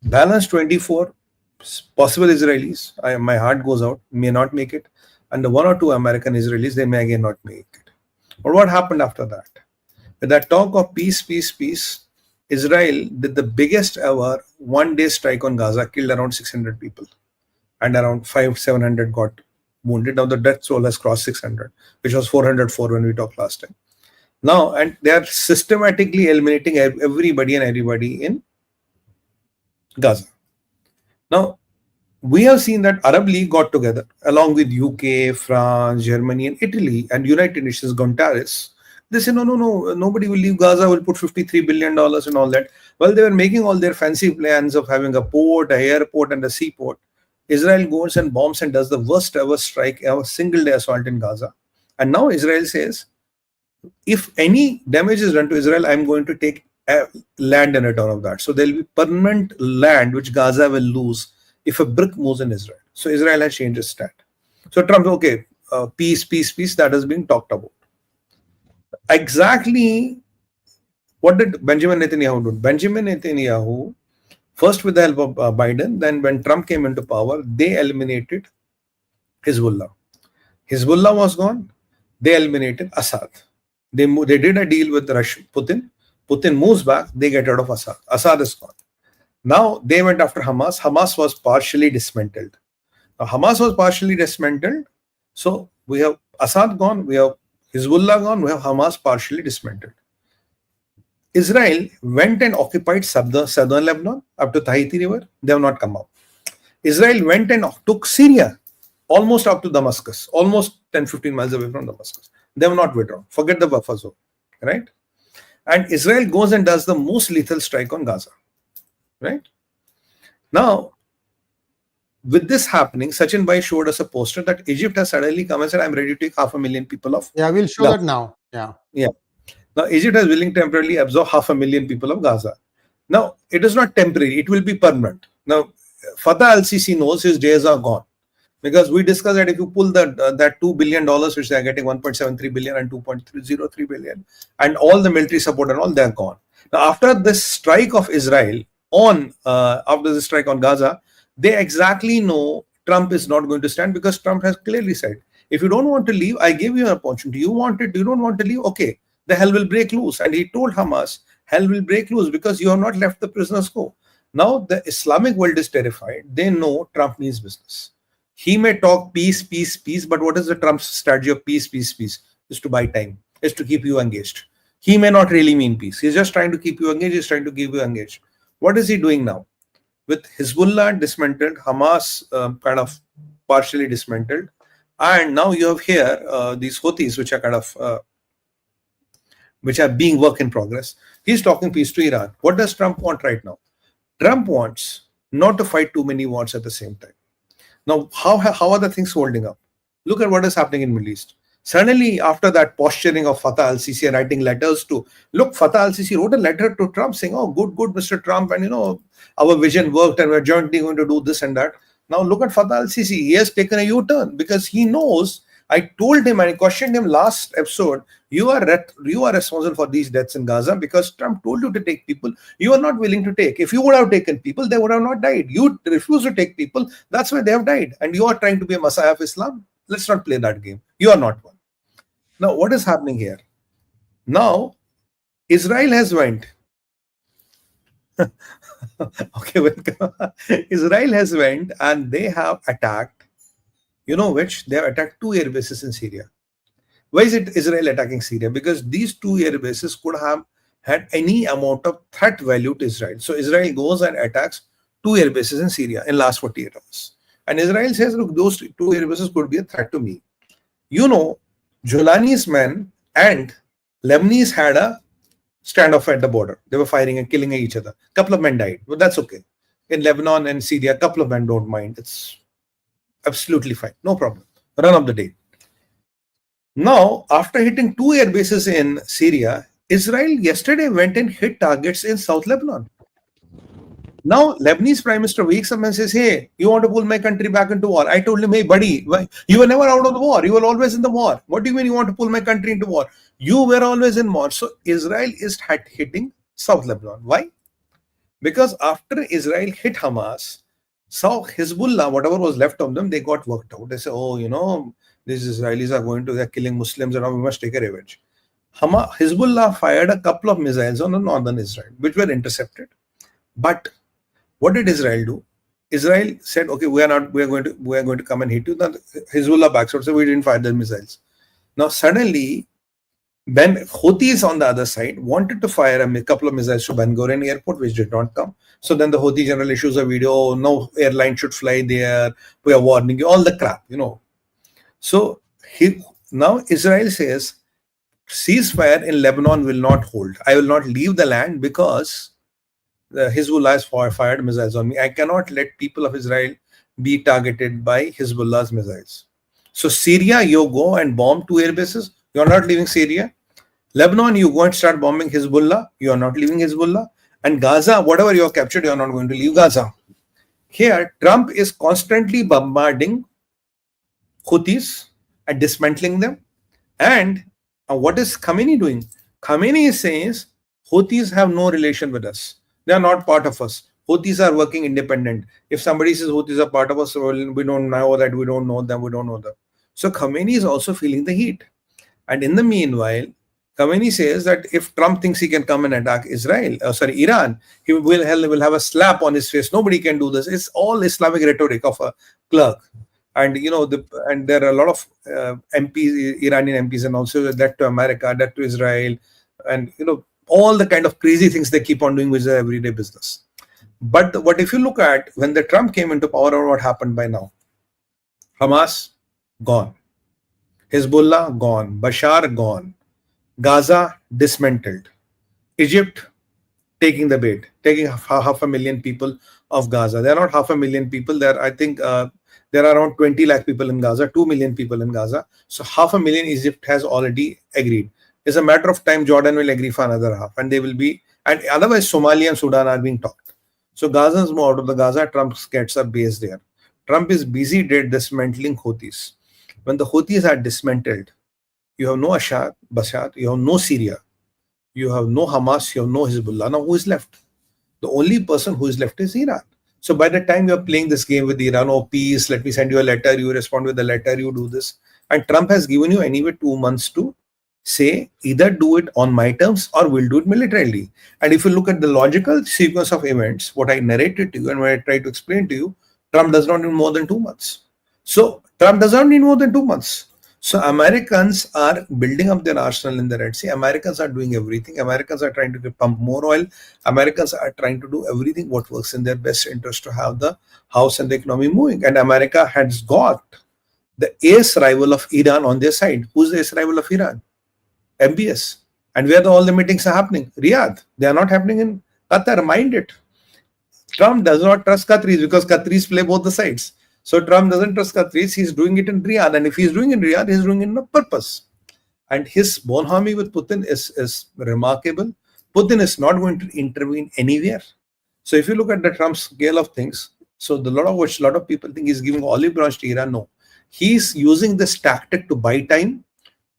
Balance 24 possible Israelis. My heart goes out, may not make it. And the one or two American Israelis, they may again not make it. But what happened after that? With that talk of peace, peace, peace, Israel did the biggest ever one-day strike on Gaza, killed around 600 people. And around 700 got wounded. Now the death toll has crossed 600, which was 404 when we talked last time. Now, and they are systematically eliminating everybody and everybody in Gaza. Now, we have seen that Arab League got together along with UK, France, Germany, and Italy, and United Nations Guterres. They say, no, nobody will leave Gaza. We'll put $53 billion and all that. Well, they were making all their fancy plans of having a port, a airport, and a seaport. Israel goes and bombs and does the worst ever strike, ever single day assault in Gaza. And now Israel says, if any damage is done to Israel, I'm going to take land in return of that. So there will be permanent land which Gaza will lose if a brick moves in Israel. So Israel has changed its stand. So Trump, okay, peace, that has been talked about. Exactly what did Benjamin Netanyahu do? Benjamin Netanyahu, first with the help of Biden, then when Trump came into power, they eliminated Hezbollah. Hezbollah was gone. They eliminated Assad. They did a deal with Putin. Putin moves back. They get rid of Assad. Assad is gone. Now they went after Hamas. Hamas was partially dismantled. Now Hamas was partially dismantled. So we have Assad gone. We have Hezbollah gone. We have Hamas partially dismantled. Israel went and occupied southern Lebanon up to Tahiti River. They have not come up. Israel went and took Syria almost up to Damascus, almost 10-15 miles away from Damascus. They have not withdrawn. Forget the buffer zone, right? And Israel goes and does the most lethal strike on Gaza, right? Now, with this happening, Sachin Bhai showed us a poster that Egypt has suddenly come and said, I'm ready to take 500,000 people of Yeah, we'll show Gaza. that now. Yeah. Now, Egypt is willing to temporarily absorb 500,000 people of Gaza. Now, it is not temporary. It will be permanent. Now, Fatah al-Sisi knows his days are gone. Because we discussed that if you pull that $2 billion, which they are getting 1.73 billion and 2.03 billion, and all the military support and all, they are gone. Now, after this strike of Israel after the strike on Gaza, they exactly know Trump is not going to stand, because Trump has clearly said, if you don't want to leave, I give you an opportunity. You want it, you don't want to leave, okay, the hell will break loose. And he told Hamas, hell will break loose because you have not let the prisoners go. Now, the Islamic world is terrified. They know Trump means business. He may talk peace, but what is the Trump's strategy of peace? Is to buy time, is to keep you engaged. He may not really mean peace. He's just trying to keep you engaged. He's trying to keep you engaged. What is he doing now? With Hezbollah dismantled, Hamas kind of partially dismantled, and now you have here these Houthis, which are kind of which are being work in progress. He's talking peace to Iran. What does Trump want right now? Trump wants not to fight too many wars at the same time. Now, how are the things holding up? Look at what is happening in Middle East. Suddenly, after that posturing of Fatah al-Sisi and writing letters to, Fatah al-Sisi wrote a letter to Trump saying, oh, good, Mr. Trump, and our vision worked and we're jointly going to do this and that. Now, look at Fatah al-Sisi. He has taken a U-turn because he knows. I told him and I questioned him last episode, you are responsible for these deaths in Gaza because Trump told you to take people you are not willing to take. If you would have taken people, they would have not died. You refuse to take people, that's why they have died. And you are trying to be a messiah of Islam. Let's not play that game. You are not one. Now, what is happening here? Now, Israel has went. Okay, Israel has went and they have attacked. You know which? They have attacked 2 air bases in Syria. Why is it Israel attacking Syria? Because these 2 air bases could have had any amount of threat value to Israel. So Israel goes and attacks 2 air bases in Syria in last 48 hours. And Israel says, look, those 2 air bases could be a threat to me. Jolani's men and Lebanese had a standoff at the border. They were firing and killing each other. A couple of men died, but that's okay. In Lebanon and Syria, a couple of men don't mind. It's absolutely fine. No problem. Run of the day. Now, after hitting 2 air bases in Syria, Israel yesterday went and hit targets in South Lebanon. Now, Lebanese Prime Minister wakes up and says, hey, you want to pull my country back into war? I told him, hey, buddy, you were never out of the war. You were always in the war. What do you mean you want to pull my country into war? You were always in war. So, Israel is hitting South Lebanon. Why? Because after Israel hit Hamas, so Hezbollah, whatever was left of them, they got worked out. They say, oh, these Israelis are they're killing Muslims and now we must take a revenge. Hezbollah fired a couple of missiles on the northern Israel, which were intercepted. But what did Israel do? Israel said, okay, we are going to come and hit you. Then Hezbollah backs out, so we didn't fire the missiles. Now suddenly, Then Houthis on the other side wanted to fire a couple of missiles to Ben Gurion airport, which did not come. So then the Houthi general issues a video, "Oh, no airline should fly there. We are warning you," all the crap. So now Israel says ceasefire in Lebanon will not hold. I will not leave the land because the Hezbollah has fired missiles on me. I cannot let people of Israel be targeted by Hezbollah's missiles. So Syria, you go and bomb 2 air bases. You are not leaving Syria. Lebanon, you go and start bombing Hezbollah. You are not leaving Hezbollah. And Gaza, whatever you have captured, you are not going to leave Gaza. Here, Trump is constantly bombarding Houthis and dismantling them. And what is Khamenei doing? Khamenei says Houthis have no relation with us. They are not part of us. Houthis are working independent. If somebody says Houthis are part of us, well, we don't know that, we don't know them, we don't know them. So Khamenei is also feeling the heat. And in the meanwhile, Khamenei says that if Trump thinks he can come and attack Iran, he will have a slap on his face. Nobody can do this. It's all Islamic rhetoric of a clerk. And and there are a lot of MPs, Iranian MPs, and also that to America, that to Israel, and all the kind of crazy things they keep on doing, which is everyday business. But what if you look at when the Trump came into power, or what happened by now? Hamas gone, Hezbollah gone, Bashar gone, Gaza dismantled, Egypt taking the bait, taking half 500,000 people of Gaza. They are not 500,000 people. There, I think. There are around 20 lakh people in Gaza, 2 million people in Gaza. So 500,000 Egypt has already agreed. It's a matter of time Jordan will agree for another half. And they will be, and otherwise Somalia and Sudan are being talked. So Gazans move out of the Gaza, Trump gets a base there. Trump is busy dismantling Houthis. When the Houthis are dismantled, you have no Bashar, you have no Syria, you have no Hamas, you have no Hezbollah. Now who is left? The only person who is left is Iran. So by the time you're playing this game with Iran, oh, peace, let me send you a letter, you respond with a letter, you do this. And Trump has given you anyway 2 months to say either do it on my terms or we'll do it militarily. And if you look at the logical sequence of events, what I narrated to you and what I tried to explain to you, Trump does not need more than 2 months. So Trump does not need more than 2 months. So Americans are building up their arsenal in the Red Sea. Americans are doing everything. Americans are trying to pump more oil. Americans are trying to do everything what works in their best interest to have the house and the economy moving. And America has got the ace rival of Iran on their side. Who's the ace rival of Iran? MBS. And where all the meetings are happening? Riyadh. They are not happening in Qatar. Mind it. Trump does not trust Qataris because Qataris play both the sides. So Trump doesn't trust Qataris. He's doing it in Riyadh. And if he's doing it in Riyadh, he's doing it in a purpose. And his bonhomie with Putin is remarkable. Putin is not going to intervene anywhere. So if you look at the Trump scale of things, so a lot of people think he's giving olive branch to Iran. No. He's using this tactic to buy time,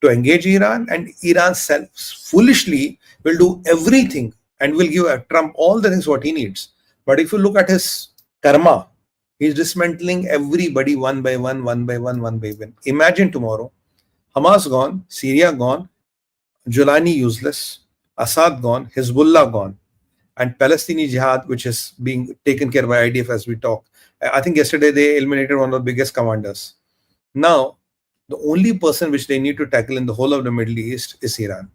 to engage Iran, and Iran foolishly will do everything and will give Trump all the things what he needs. But if you look at his karma, he's dismantling everybody one by one, one by one, one by one. Imagine tomorrow, Hamas gone, Syria gone, Julani useless, Assad gone, Hezbollah gone, and Palestinian Jihad, which is being taken care by IDF as we talk. I think yesterday they eliminated one of the biggest commanders. Now, the only person which they need to tackle in the whole of the Middle East is Iran.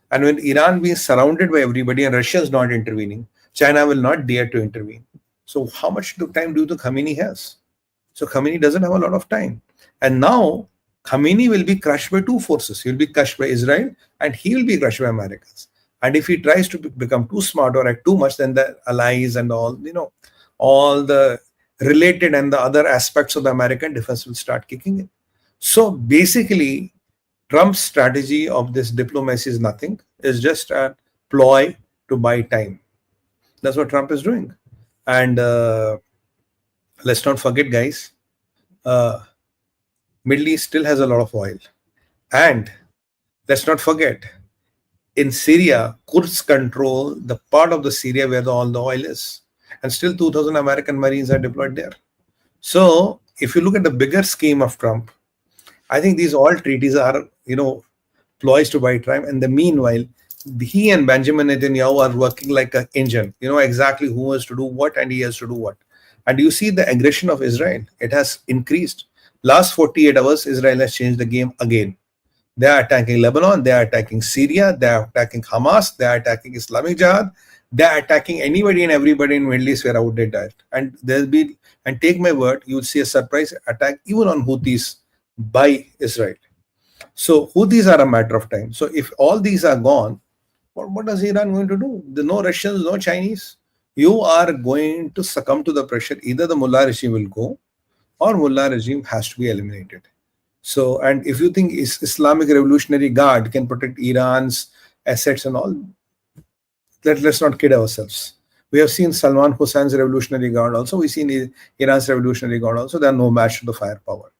And when Iran being surrounded by everybody and Russia is not intervening, China will not dare to intervene. So how much time do you think Khamenei has? So Khamenei doesn't have a lot of time. And now Khamenei will be crushed by two forces. He will be crushed by Israel and he will be crushed by Americans. And if he tries to become too smart or act too much, then the allies and all the related and the other aspects of the American defense will start kicking in. So basically, Trump's strategy of this diplomacy is nothing. It's just a ploy to buy time. That's what Trump is doing. And let's not forget, guys, Middle East still has a lot of oil. And let's not forget, in Syria, Kurds control the part of the Syria where all the oil is. And still 2,000 American Marines are deployed there. So if you look at the bigger scheme of Trump, I think these all treaties are, ploys to buy time. And the meanwhile, he and Benjamin Netanyahu are working like an engine, exactly who has to do what and he has to do what. And you see the aggression of Israel, it has increased. Last 48 hours, Israel has changed the game again. They are attacking Lebanon, they are attacking Syria, they are attacking Hamas, they are attacking Islamic Jihad, they are attacking anybody and everybody in Middle East where out they died. And there'll be, and take my word, you'll see a surprise attack even on Houthis by Israel. So Houthis are a matter of time. So if all these are gone, what is Iran going to do? No Russians, no Chinese. You are going to succumb to the pressure. Either the Mullah regime will go or Mullah regime has to be eliminated. So, and if you think Islamic Revolutionary Guard can protect Iran's assets and all, let's not kid ourselves. We have seen Salman Hussein's Revolutionary Guard also. We've seen Iran's Revolutionary Guard also. They are no match to the firepower.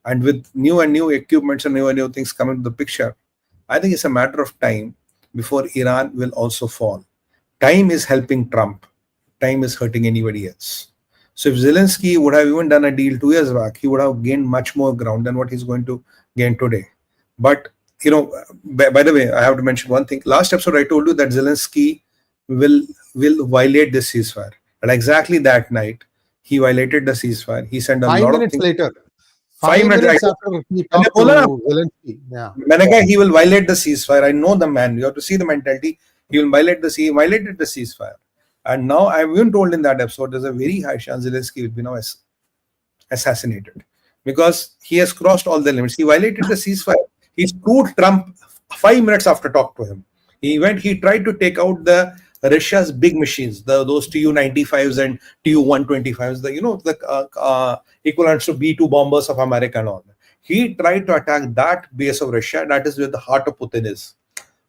And with new and new equipments and new things coming to the picture, I think it's a matter of time before Iran will also fall. Time is helping Trump. Time is hurting anybody else. So if Zelensky would have even done a deal 2 years back, he would have gained much more ground than what he's going to gain today. But, by the way, I have to mention one thing. Last episode, I told you that Zelensky will violate the ceasefire. And exactly that night, he violated the ceasefire. He sent a lot of things. 5 minutes later. 5 minutes after he talked to Zelensky. Yeah. He will violate the ceasefire. I know the man. You have to see the mentality. He will violated the ceasefire. And now I've even told in that episode, there's a very high chance Zelensky will be now assassinated because he has crossed all the limits. He violated the ceasefire. He screwed Trump 5 minutes after talk to him. He tried to take out the Russia's big machines, those Tu-95s and Tu-125s, the equivalents to B-2 bombers of America and all. He tried to attack that base of Russia. That is where the heart of Putin is.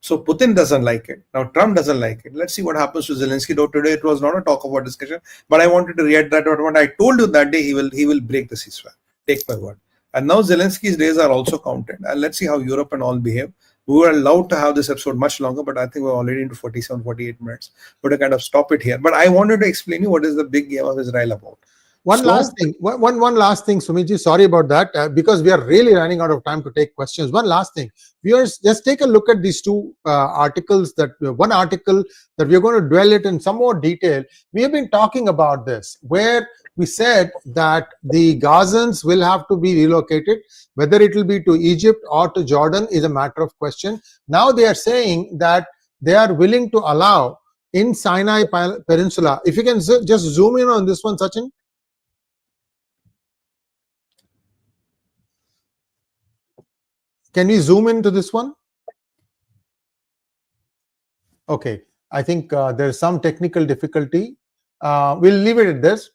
So Putin doesn't like it. Now Trump doesn't like it. Let's see what happens to Zelensky. Though today it was not a talk of our discussion, but I wanted to reiterate what I told you that day. He will break the ceasefire. Take my word. And now Zelensky's days are also counted. And let's see how Europe and all behave. We were allowed to have this episode much longer, but I think we're already into 47, 48 minutes. But to kind of stop it here. But I wanted to explain you what is the big game of Israel about. One last thing, Sumit, sorry about that, because we are really running out of time to take questions. One last thing, viewers, just take a look at these two articles. One article that we are going to dwell it in some more detail. We have been talking about this, where we said that the Gazans will have to be relocated. Whether it will be to Egypt or to Jordan is a matter of question. Now they are saying that they are willing to allow in Sinai Peninsula. If you can just zoom in on this one, Sachin. Can we zoom into this one? Okay, I think there's some technical difficulty. We'll leave it at this.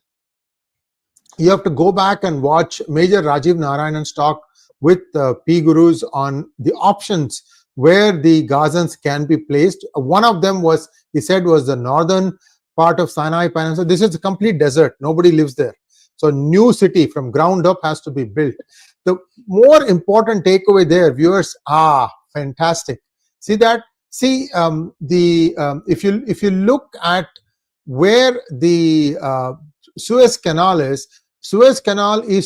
You have to go back and watch Major Rajiv Narayanan's talk with P Gurus on the options where the Gazans can be placed. One of them was, he said, was the northern part of Sinai Peninsula. This is a complete desert. Nobody lives there. So new city from ground up has to be built. The more important takeaway there, viewers, fantastic. See that? See if you look at where the Suez Canal is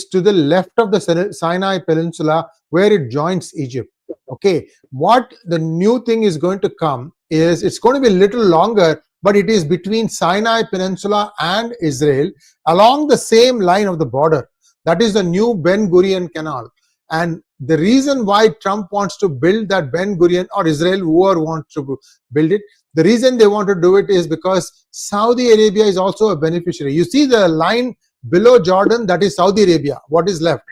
to the left of the Sinai Peninsula where it joins Egypt. Okay, what the new thing is going to come is it's going to be a little longer, but it is between Sinai Peninsula and Israel along the same line of the border. That is the new Ben Gurion Canal. And the reason why Trump wants to build that Ben Gurion, or Israel, whoever wants to build it, the reason they want to do it is because Saudi Arabia is also a beneficiary. You see the line below Jordan, that is Saudi Arabia. What is left?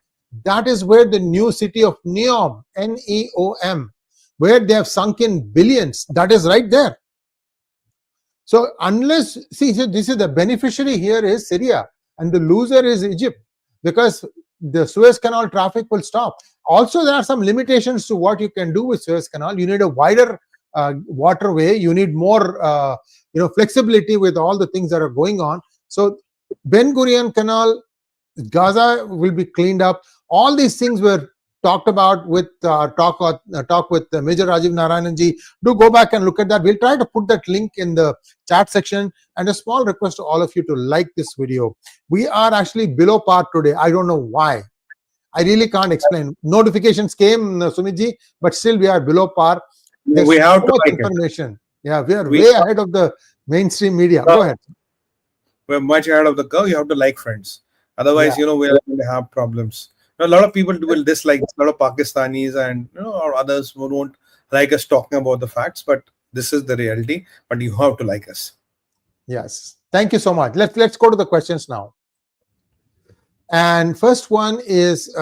That is where the new city of Neom, N-E-O-M, where they have sunk in billions, that is right there. So unless, see, this is the beneficiary here is Syria and the loser is Egypt, because the Suez Canal traffic will stop. Also, there are some limitations to what you can do with Suez Canal. You need a wider waterway. You need more, flexibility with all the things that are going on. So, Ben Gurion Canal, Gaza will be cleaned up. All these things were talked about with talk with Major Rajiv Narayananji. Do go back and look at that. We'll try to put that link in the chat section. And a small request to all of you to like this video. We are actually below par today. I don't know why. I really can't explain. Notifications came, Sumitji, but still we are below par. There's we have so to much like information. Yeah, we are way ahead of the mainstream media. Go ahead. We're much ahead of the curve. You have to like, friends. Otherwise, we're going to have problems. A lot of people will dislike this, a lot of Pakistanis and or others who don't like us talking about the facts, but this is the reality. But you have to like us. Yes. Thank you so much. Let's go to the questions now. And first one is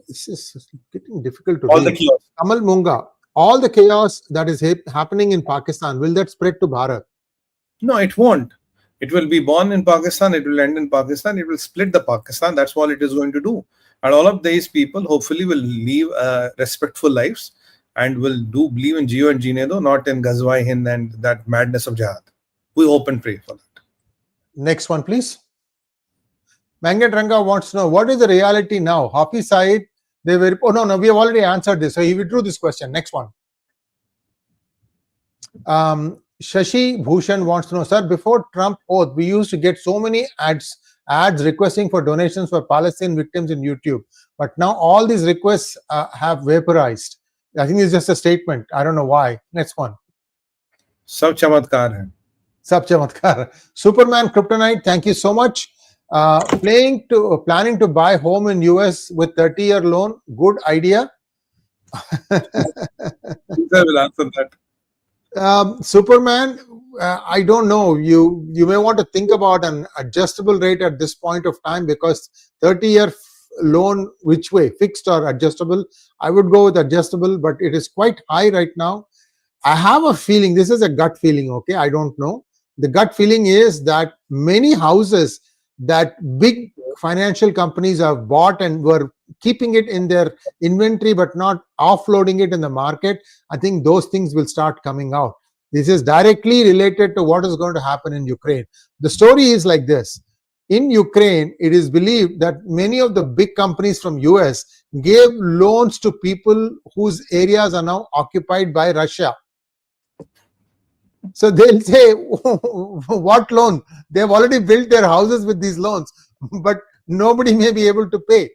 this is getting difficult to All read. the chaos. Kamal Munga, all the chaos that is happening in Pakistan, will that spread to Bharat? No, it won't. It will be born in Pakistan. It will end in Pakistan. It will split the Pakistan. That's all it is going to do. And all of these people hopefully will live respectful lives and will do believe in Geo and Jinedo, not in Ghazwa Hind and that madness of jihad. We hope and pray for that. Next one, please. Mangat Ranga wants to know, what is the reality now? Hafiz Said, they were, oh no, we have already answered this. So he withdrew this question. Next one. Shashi Bhushan wants to know, sir, before Trump oath, we used to get so many ads requesting for donations for Palestinian victims in YouTube. But now all these requests have vaporized. I think it's just a statement. I don't know why. Next one. Sab chamatkar hai. Sab chamatkar. Superman Kryptonite, thank you so much. Planning to buy home in US with 30-year loan. Good idea. I will answer that. Superman, I don't know. You may want to think about an adjustable rate at this point of time, because 30-year loan, which way, fixed or adjustable? I would go with adjustable, but it is quite high right now. I have a feeling, this is a gut feeling, okay? I don't know. The gut feeling is that many houses that big financial companies have bought and were keeping it in their inventory but not offloading it in the market, I think those things will start coming out. This is directly related to what is going to happen in Ukraine. The story is like this. In Ukraine, it is believed that many of the big companies from US gave loans to people whose areas are now occupied by Russia. So they'll say, what loan? They've already built their houses with these loans, but nobody may be able to pay.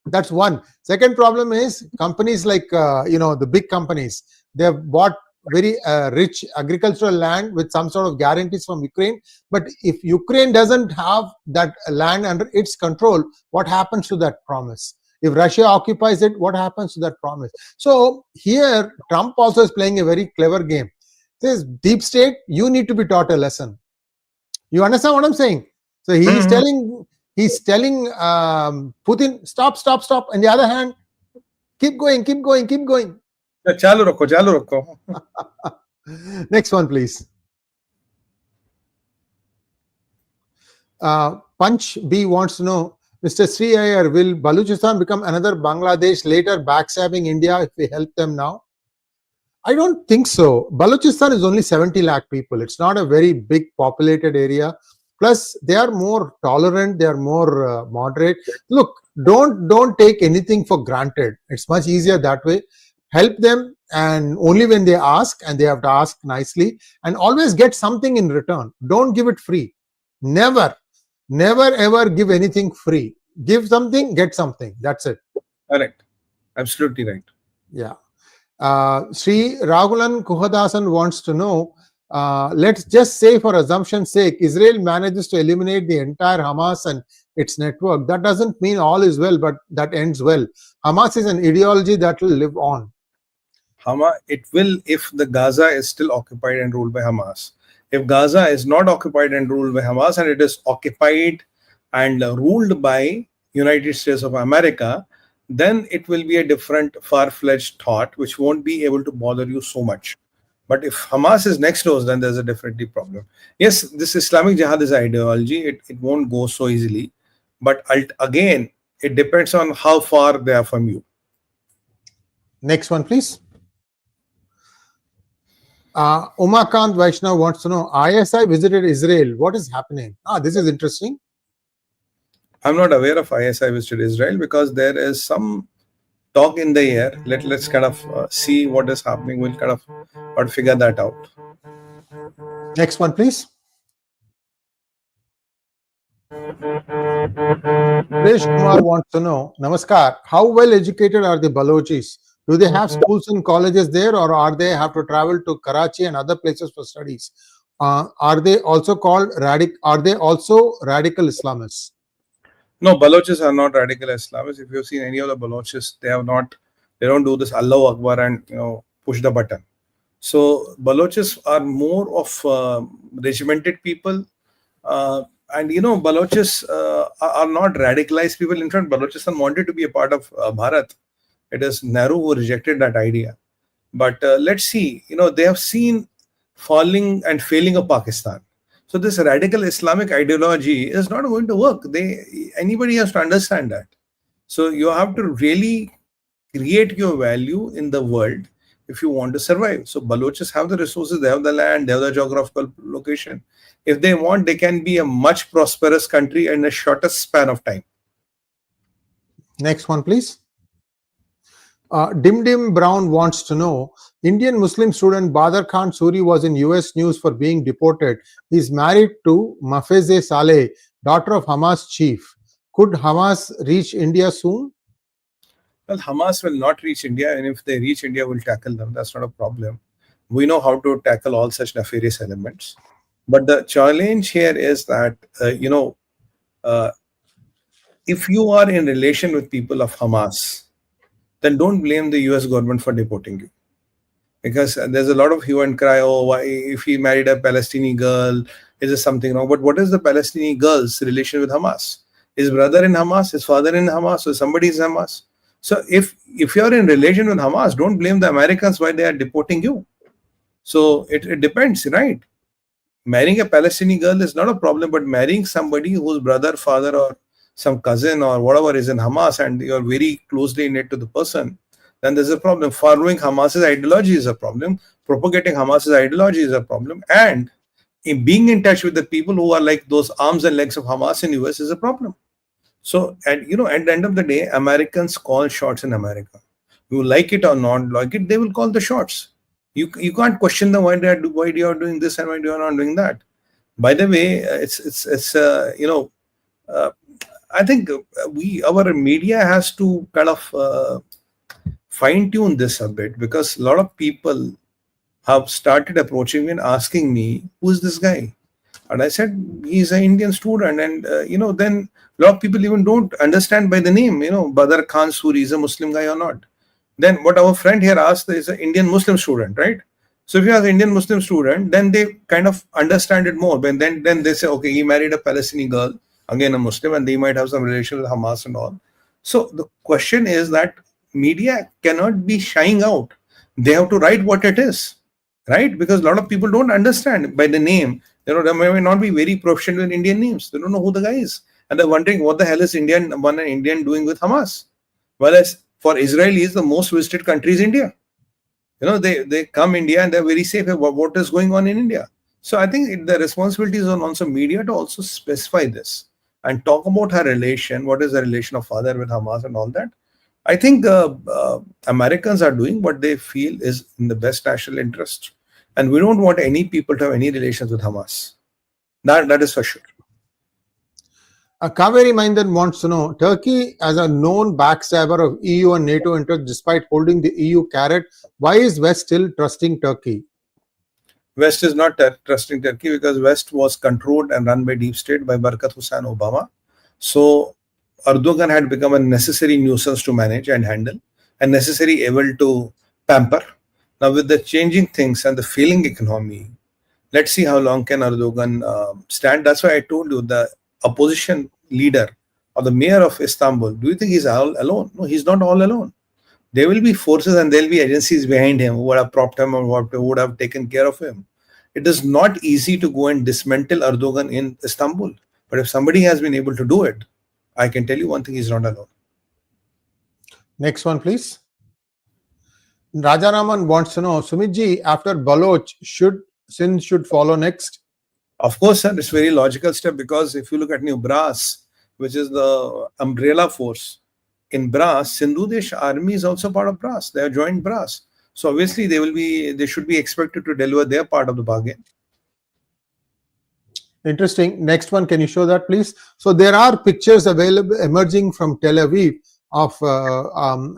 That's one. Second problem is companies like, the big companies, they have bought very rich agricultural land with some sort of guarantees from Ukraine. But if Ukraine doesn't have that land under its control, what happens to that promise? If Russia occupies it, what happens to that promise? So here, Trump also is playing a very clever game. Says, deep state, you need to be taught a lesson. You understand what I'm saying? So he's telling Putin, stop. On the other hand, keep going. Chalu rakho. Next one, please. Punch B wants to know, Mr. Sri Iyer, will Baluchistan become another Bangladesh, later backstabbing India if we help them now? I don't think so. Balochistan is only 70 lakh people. It's not a very big populated area. Plus, they are more tolerant. They are more moderate. Look, don't take anything for granted. It's much easier that way. Help them, and only when they ask, and they have to ask nicely, and always get something in return. Don't give it free. Never ever give anything free. Give something, get something. That's it. Correct. Absolutely right. Yeah. Sri Raghulan Kuhadasan wants to know, let's just say for assumption's sake, Israel manages to eliminate the entire Hamas and its network. That doesn't mean all is well, but that ends well. Hamas is an ideology that will live on. It will if the Gaza is still occupied and ruled by Hamas. If Gaza is not occupied and ruled by Hamas, and it is occupied and ruled by United States of America, then it will be a different far-fetched thought which won't be able to bother you so much. But if Hamas is next door, then there's a definitely problem. Yes, this Islamic Jihad is ideology. It won't go so easily. But again, it depends on how far they are from you. Next one, please. Umakant Vaishnav wants to know, ISI visited Israel. What is happening? This is interesting. I'm not aware of ISI visited Israel because there is some talk in the air. Let's kind of see what is happening. We'll kind of figure that out. Next one, please. Suresh Kumar wants to know, Namaskar, how well educated are the Balochis? Do they have schools and colleges there, or are they have to travel to Karachi and other places for studies? Are they also radical Islamists? No, Balochis are not radical Islamists. If you've seen any of the Balochis, they have not. They don't do this Allahu Akbar and push the button. So Balochis are more of regimented people, and Balochis are not radicalized people. In fact, Balochistan wanted to be a part of Bharat. It is Nehru who rejected that idea. But let's see. They have seen falling and failing of Pakistan. So this radical Islamic ideology is not going to work. Anybody has to understand that. So you have to really create your value in the world if you want to survive. So Balochis have the resources, they have the land, they have the geographical location. If they want, they can be a much prosperous country in a shortest span of time. Next one, please. Dim Dim Brown wants to know, Indian Muslim student Badr Khan Suri was in US news for being deported. He is married to Mafeze Saleh, daughter of Hamas chief. Could Hamas reach India soon? Well, Hamas will not reach India, and if they reach India, we'll tackle them. That's not a problem. We know how to tackle all such nefarious elements. But the challenge here is that, uh, if you are in relation with people of Hamas, then don't blame the US government for deporting you. Because there's a lot of hue and cry, oh, why if he married a Palestinian girl, is there something wrong? But what is the Palestinian girl's relation with Hamas? His brother in Hamas, his father in Hamas, or somebody is Hamas. So if you're in relation with Hamas, don't blame the Americans why they are deporting you. So it depends, right? Marrying a Palestinian girl is not a problem, but marrying somebody whose brother, father, or some cousin or whatever is in Hamas and you're very closely knit to the person, then there's a problem. Following Hamas's ideology is a problem. Propagating Hamas's ideology is a problem. And in being in touch with the people who are like those arms and legs of Hamas in US is a problem. So, and at the end of the day, Americans call shots in America. You like it or not like it, they will call the shots. You can't question them why they are doing this and why they are not doing that. By the way, I think our media has to kind of fine tune this a bit, because a lot of people have started approaching me and asking me, who's this guy? And I said, he's an Indian student. And, then a lot of people even don't understand by the name, Badr Khan Suri is a Muslim guy or not. Then what our friend here asked is an Indian Muslim student, right? So if you ask an Indian Muslim student, then they kind of understand it more. But then they say, okay, he married a Palestinian girl, again a Muslim, and they might have some relation with Hamas and all. So the question is that media cannot be shying out. They have to write what it is, right? Because a lot of people don't understand by the name. They may not be very proficient with Indian names. They don't know who the guy is. And they're wondering what the hell is an Indian doing with Hamas? Whereas for Israelis, the most visited country is India. They come India and they're very safe. What is going on in India? So I think the responsibility is on also media to also specify this and talk about her relation. What is the relation of father with Hamas and all that? I think Americans are doing what they feel is in the best national interest. And we don't want any people to have any relations with Hamas. That is for sure. Kaveri Maindan wants to know, Turkey as a known backstabber of EU and NATO interests despite holding the EU carrot, why is West still trusting Turkey? West is not trusting Turkey because West was controlled and run by deep state by Barakat Hussain Obama. So Erdogan had become a necessary nuisance to manage and handle, a necessary evil to pamper. Now with the changing things and the failing economy, let's see how long can Erdogan stand. That's why I told you the opposition leader or the mayor of Istanbul, do you think he's all alone? No, he's not all alone. There will be forces and there will be agencies behind him who would have propped him or who would have taken care of him. It is not easy to go and dismantle Erdogan in Istanbul. But if somebody has been able to do it, I can tell you one thing, he's not alone. Next one, please. Rajaraman wants to know, Sumitji, after Baloch, Sindh should follow next? Of course, sir, it's a very logical step, because if you look at New Brass, which is the umbrella force, in Brass, Sindhu Desh army is also part of Brass. They have joined Brass. So obviously they should be expected to deliver their part of the bargain. Interesting. Next one, can you show that, please? So there are pictures available emerging from Tel Aviv of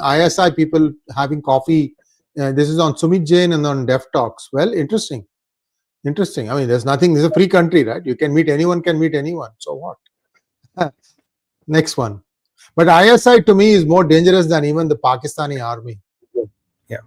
ISI people having coffee. This is on Sumit Jain and on Def Talks. Well, interesting. Interesting. I mean, there's nothing. This is a free country, right? You can meet anyone, can meet anyone. So what? Next one. But ISI to me is more dangerous than even the Pakistani army. Yeah.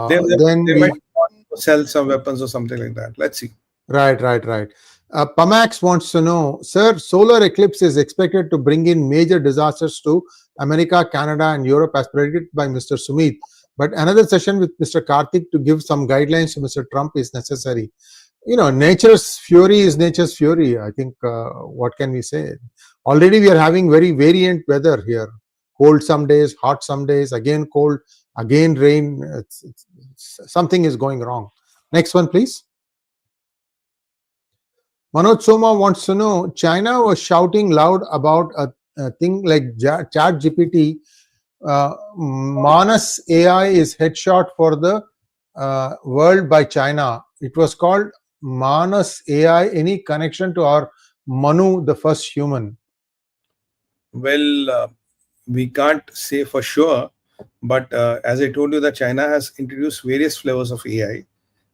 They Then might we want to sell some weapons or something like that. Let's see. Right. Pamax wants to know, sir, solar eclipse is expected to bring in major disasters to America, Canada, and Europe as predicted by Mr. Sumit. But another session with Mr. Karthik to give some guidelines to Mr. Trump is necessary. Nature's fury is nature's fury. I think, what can we say? Already we are having very variant weather here. Cold some days, hot some days, again cold, again rain. Something is going wrong. Next one, please. Manoj Soma wants to know, China was shouting loud about a thing like Chat GPT. Manas AI is headshot for the world by China. It was called Manas AI. Any connection to our Manu, the first human? Well, we can't say for sure, but as I told you, that China has introduced various flavors of AI,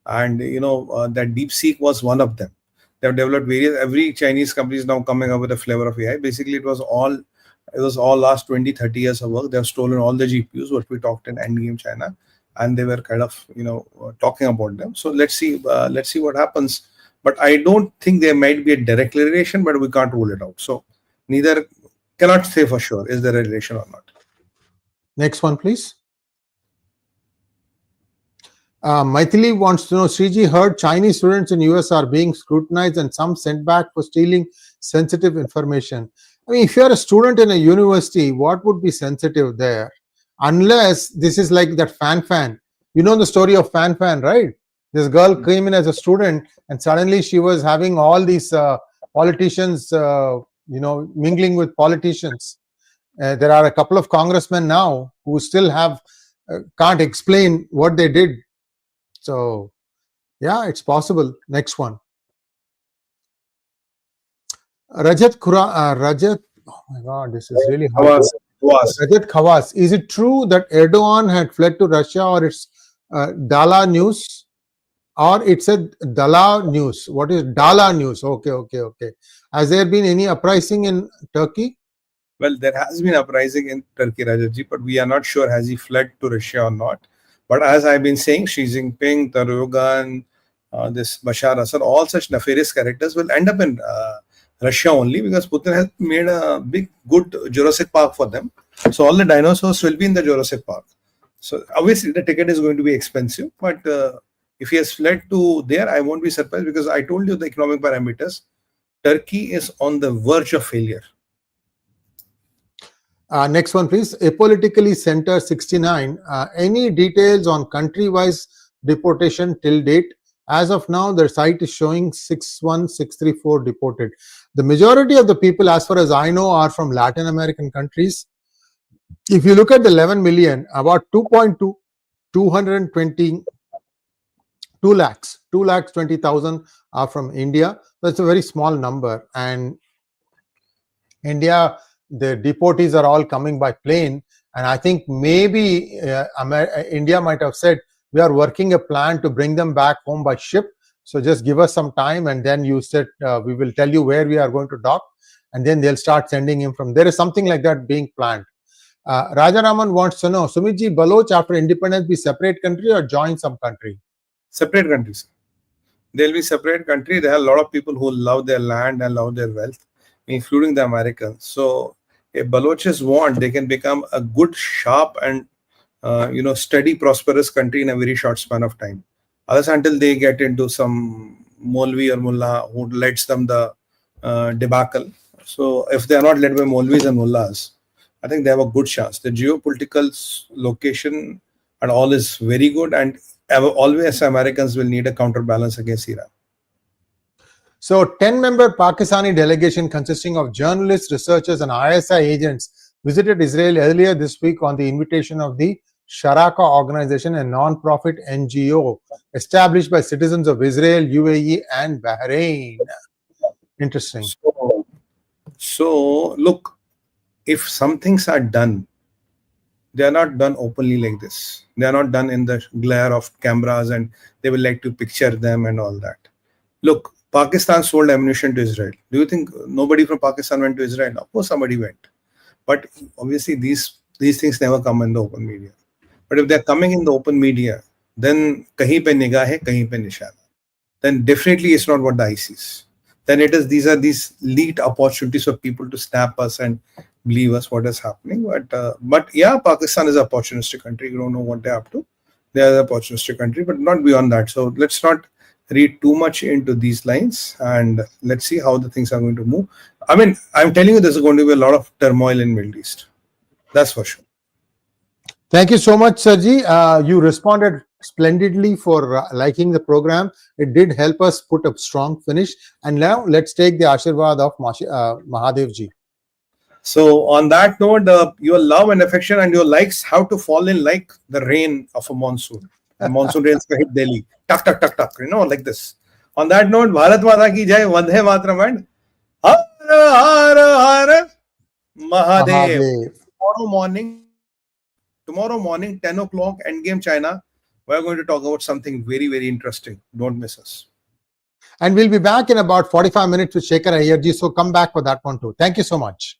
and that DeepSeek was one of them. They have developed various. Every Chinese company is now coming up with a flavor of AI. Basically, it was all last 20, 30 years of work. They have stolen all the GPUs, what we talked in Endgame China, and they were kind of talking about them. So let's see what happens. But I don't think there might be a direct relation, but we can't rule it out. So neither cannot say for sure is there a relation or not. Next one, please. Maithili wants to know, Sriji heard Chinese students in US are being scrutinized and some sent back for stealing sensitive information. I mean, if you're a student in a university, what would be sensitive there? Unless this is like that Fan. You know the story of Fan, right? This girl came in as a student and suddenly she was having all these politicians, mingling with politicians. There are a couple of congressmen now who still can't explain what they did. So, yeah, it's possible. Next one. Rajat, oh my God, this is really hard. Rajat Khawas, is it true that Erdogan had fled to Russia, or it's Dala News? Or it said Dala News. What is Dala News? Okay. Has there been any uprising in Turkey? Well, there has been uprising in Turkey, Rajatji, but we are not sure has he fled to Russia or not. But as I've been saying, Xi Jinping, Erdogan, this Bashar Assad, all such nefarious characters will end up in Russia only, because Putin has made a good Jurassic Park for them. So all the dinosaurs will be in the Jurassic Park. So obviously the ticket is going to be expensive, but if he has fled to there, I won't be surprised, because I told you the economic parameters. Turkey is on the verge of failure. Next one, please. Apolitically Center 69. Any details on country-wise deportation till date? As of now, the site is showing 61634 deported. The majority of the people, as far as I know, are from Latin American countries. If you look at the 11 million, about 220,000 are from India. That's a very small number. And India, the deportees are all coming by plane. And I think maybe India might have said, we are working a plan to bring them back home by ship. So just give us some time, and then you said we will tell you where we are going to dock, and then they'll start sending him from there. Is something like that being planned. Rajaraman wants to know, Sumitji, Baloch after independence be separate country or join some country? Separate countries. They'll be separate country. There are a lot of people who love their land and love their wealth, including the Americans. So if Balochis want, they can become a good, sharp, and steady, prosperous country in a very short span of time. Others, until they get into some Molvi or Mullah who lets them the debacle. So if they are not led by Molvis and Mullahs, I think they have a good chance. The geopolitical location and all is very good, and always Americans will need a counterbalance against Iran. So 10-member Pakistani delegation consisting of journalists, researchers, and ISI agents visited Israel earlier this week on the invitation of the Sharaka organization, a non-profit NGO established by citizens of Israel, UAE, and Bahrain. Interesting. So look, if some things are done, they are not done openly like this. They are not done in the glare of cameras, and they will like to picture them and all that. Look, Pakistan sold ammunition to Israel. Do you think nobody from Pakistan went to Israel? Of course, somebody went. But obviously, these things never come in the open media. But if they're coming in the open media, then kahin pe nigah hai, kahin pe nishana. Then definitely it's not what the eye sees. Then it is these lead opportunities for people to snap us and believe us what is happening. But yeah, Pakistan is an opportunistic country. You don't know what they're up to. They are an opportunistic country, but not beyond that. So let's not read too much into these lines, and let's see how the things are going to move. I mean, I'm telling you, there's going to be a lot of turmoil in Middle East. That's for sure. Thank you so much, Sarji. You responded splendidly for liking the program. It did help us put a strong finish. And now let's take the Ashirwad of Mahadev ji. So on that note, your love and affection and your likes have to fall in like the rain of a monsoon. And monsoon rains hit Delhi. Tuck, tuck, tuck, tuck, like this. On that note, Bharat Mata ki jai, Vande Mataram, and Har Har Har Mahadev. Tomorrow morning, 10 o'clock, Endgame China, we're going to talk about something very, very interesting. Don't miss us. And we'll be back in about 45 minutes with Shekhar Iyer ji. So come back for that one too. Thank you so much.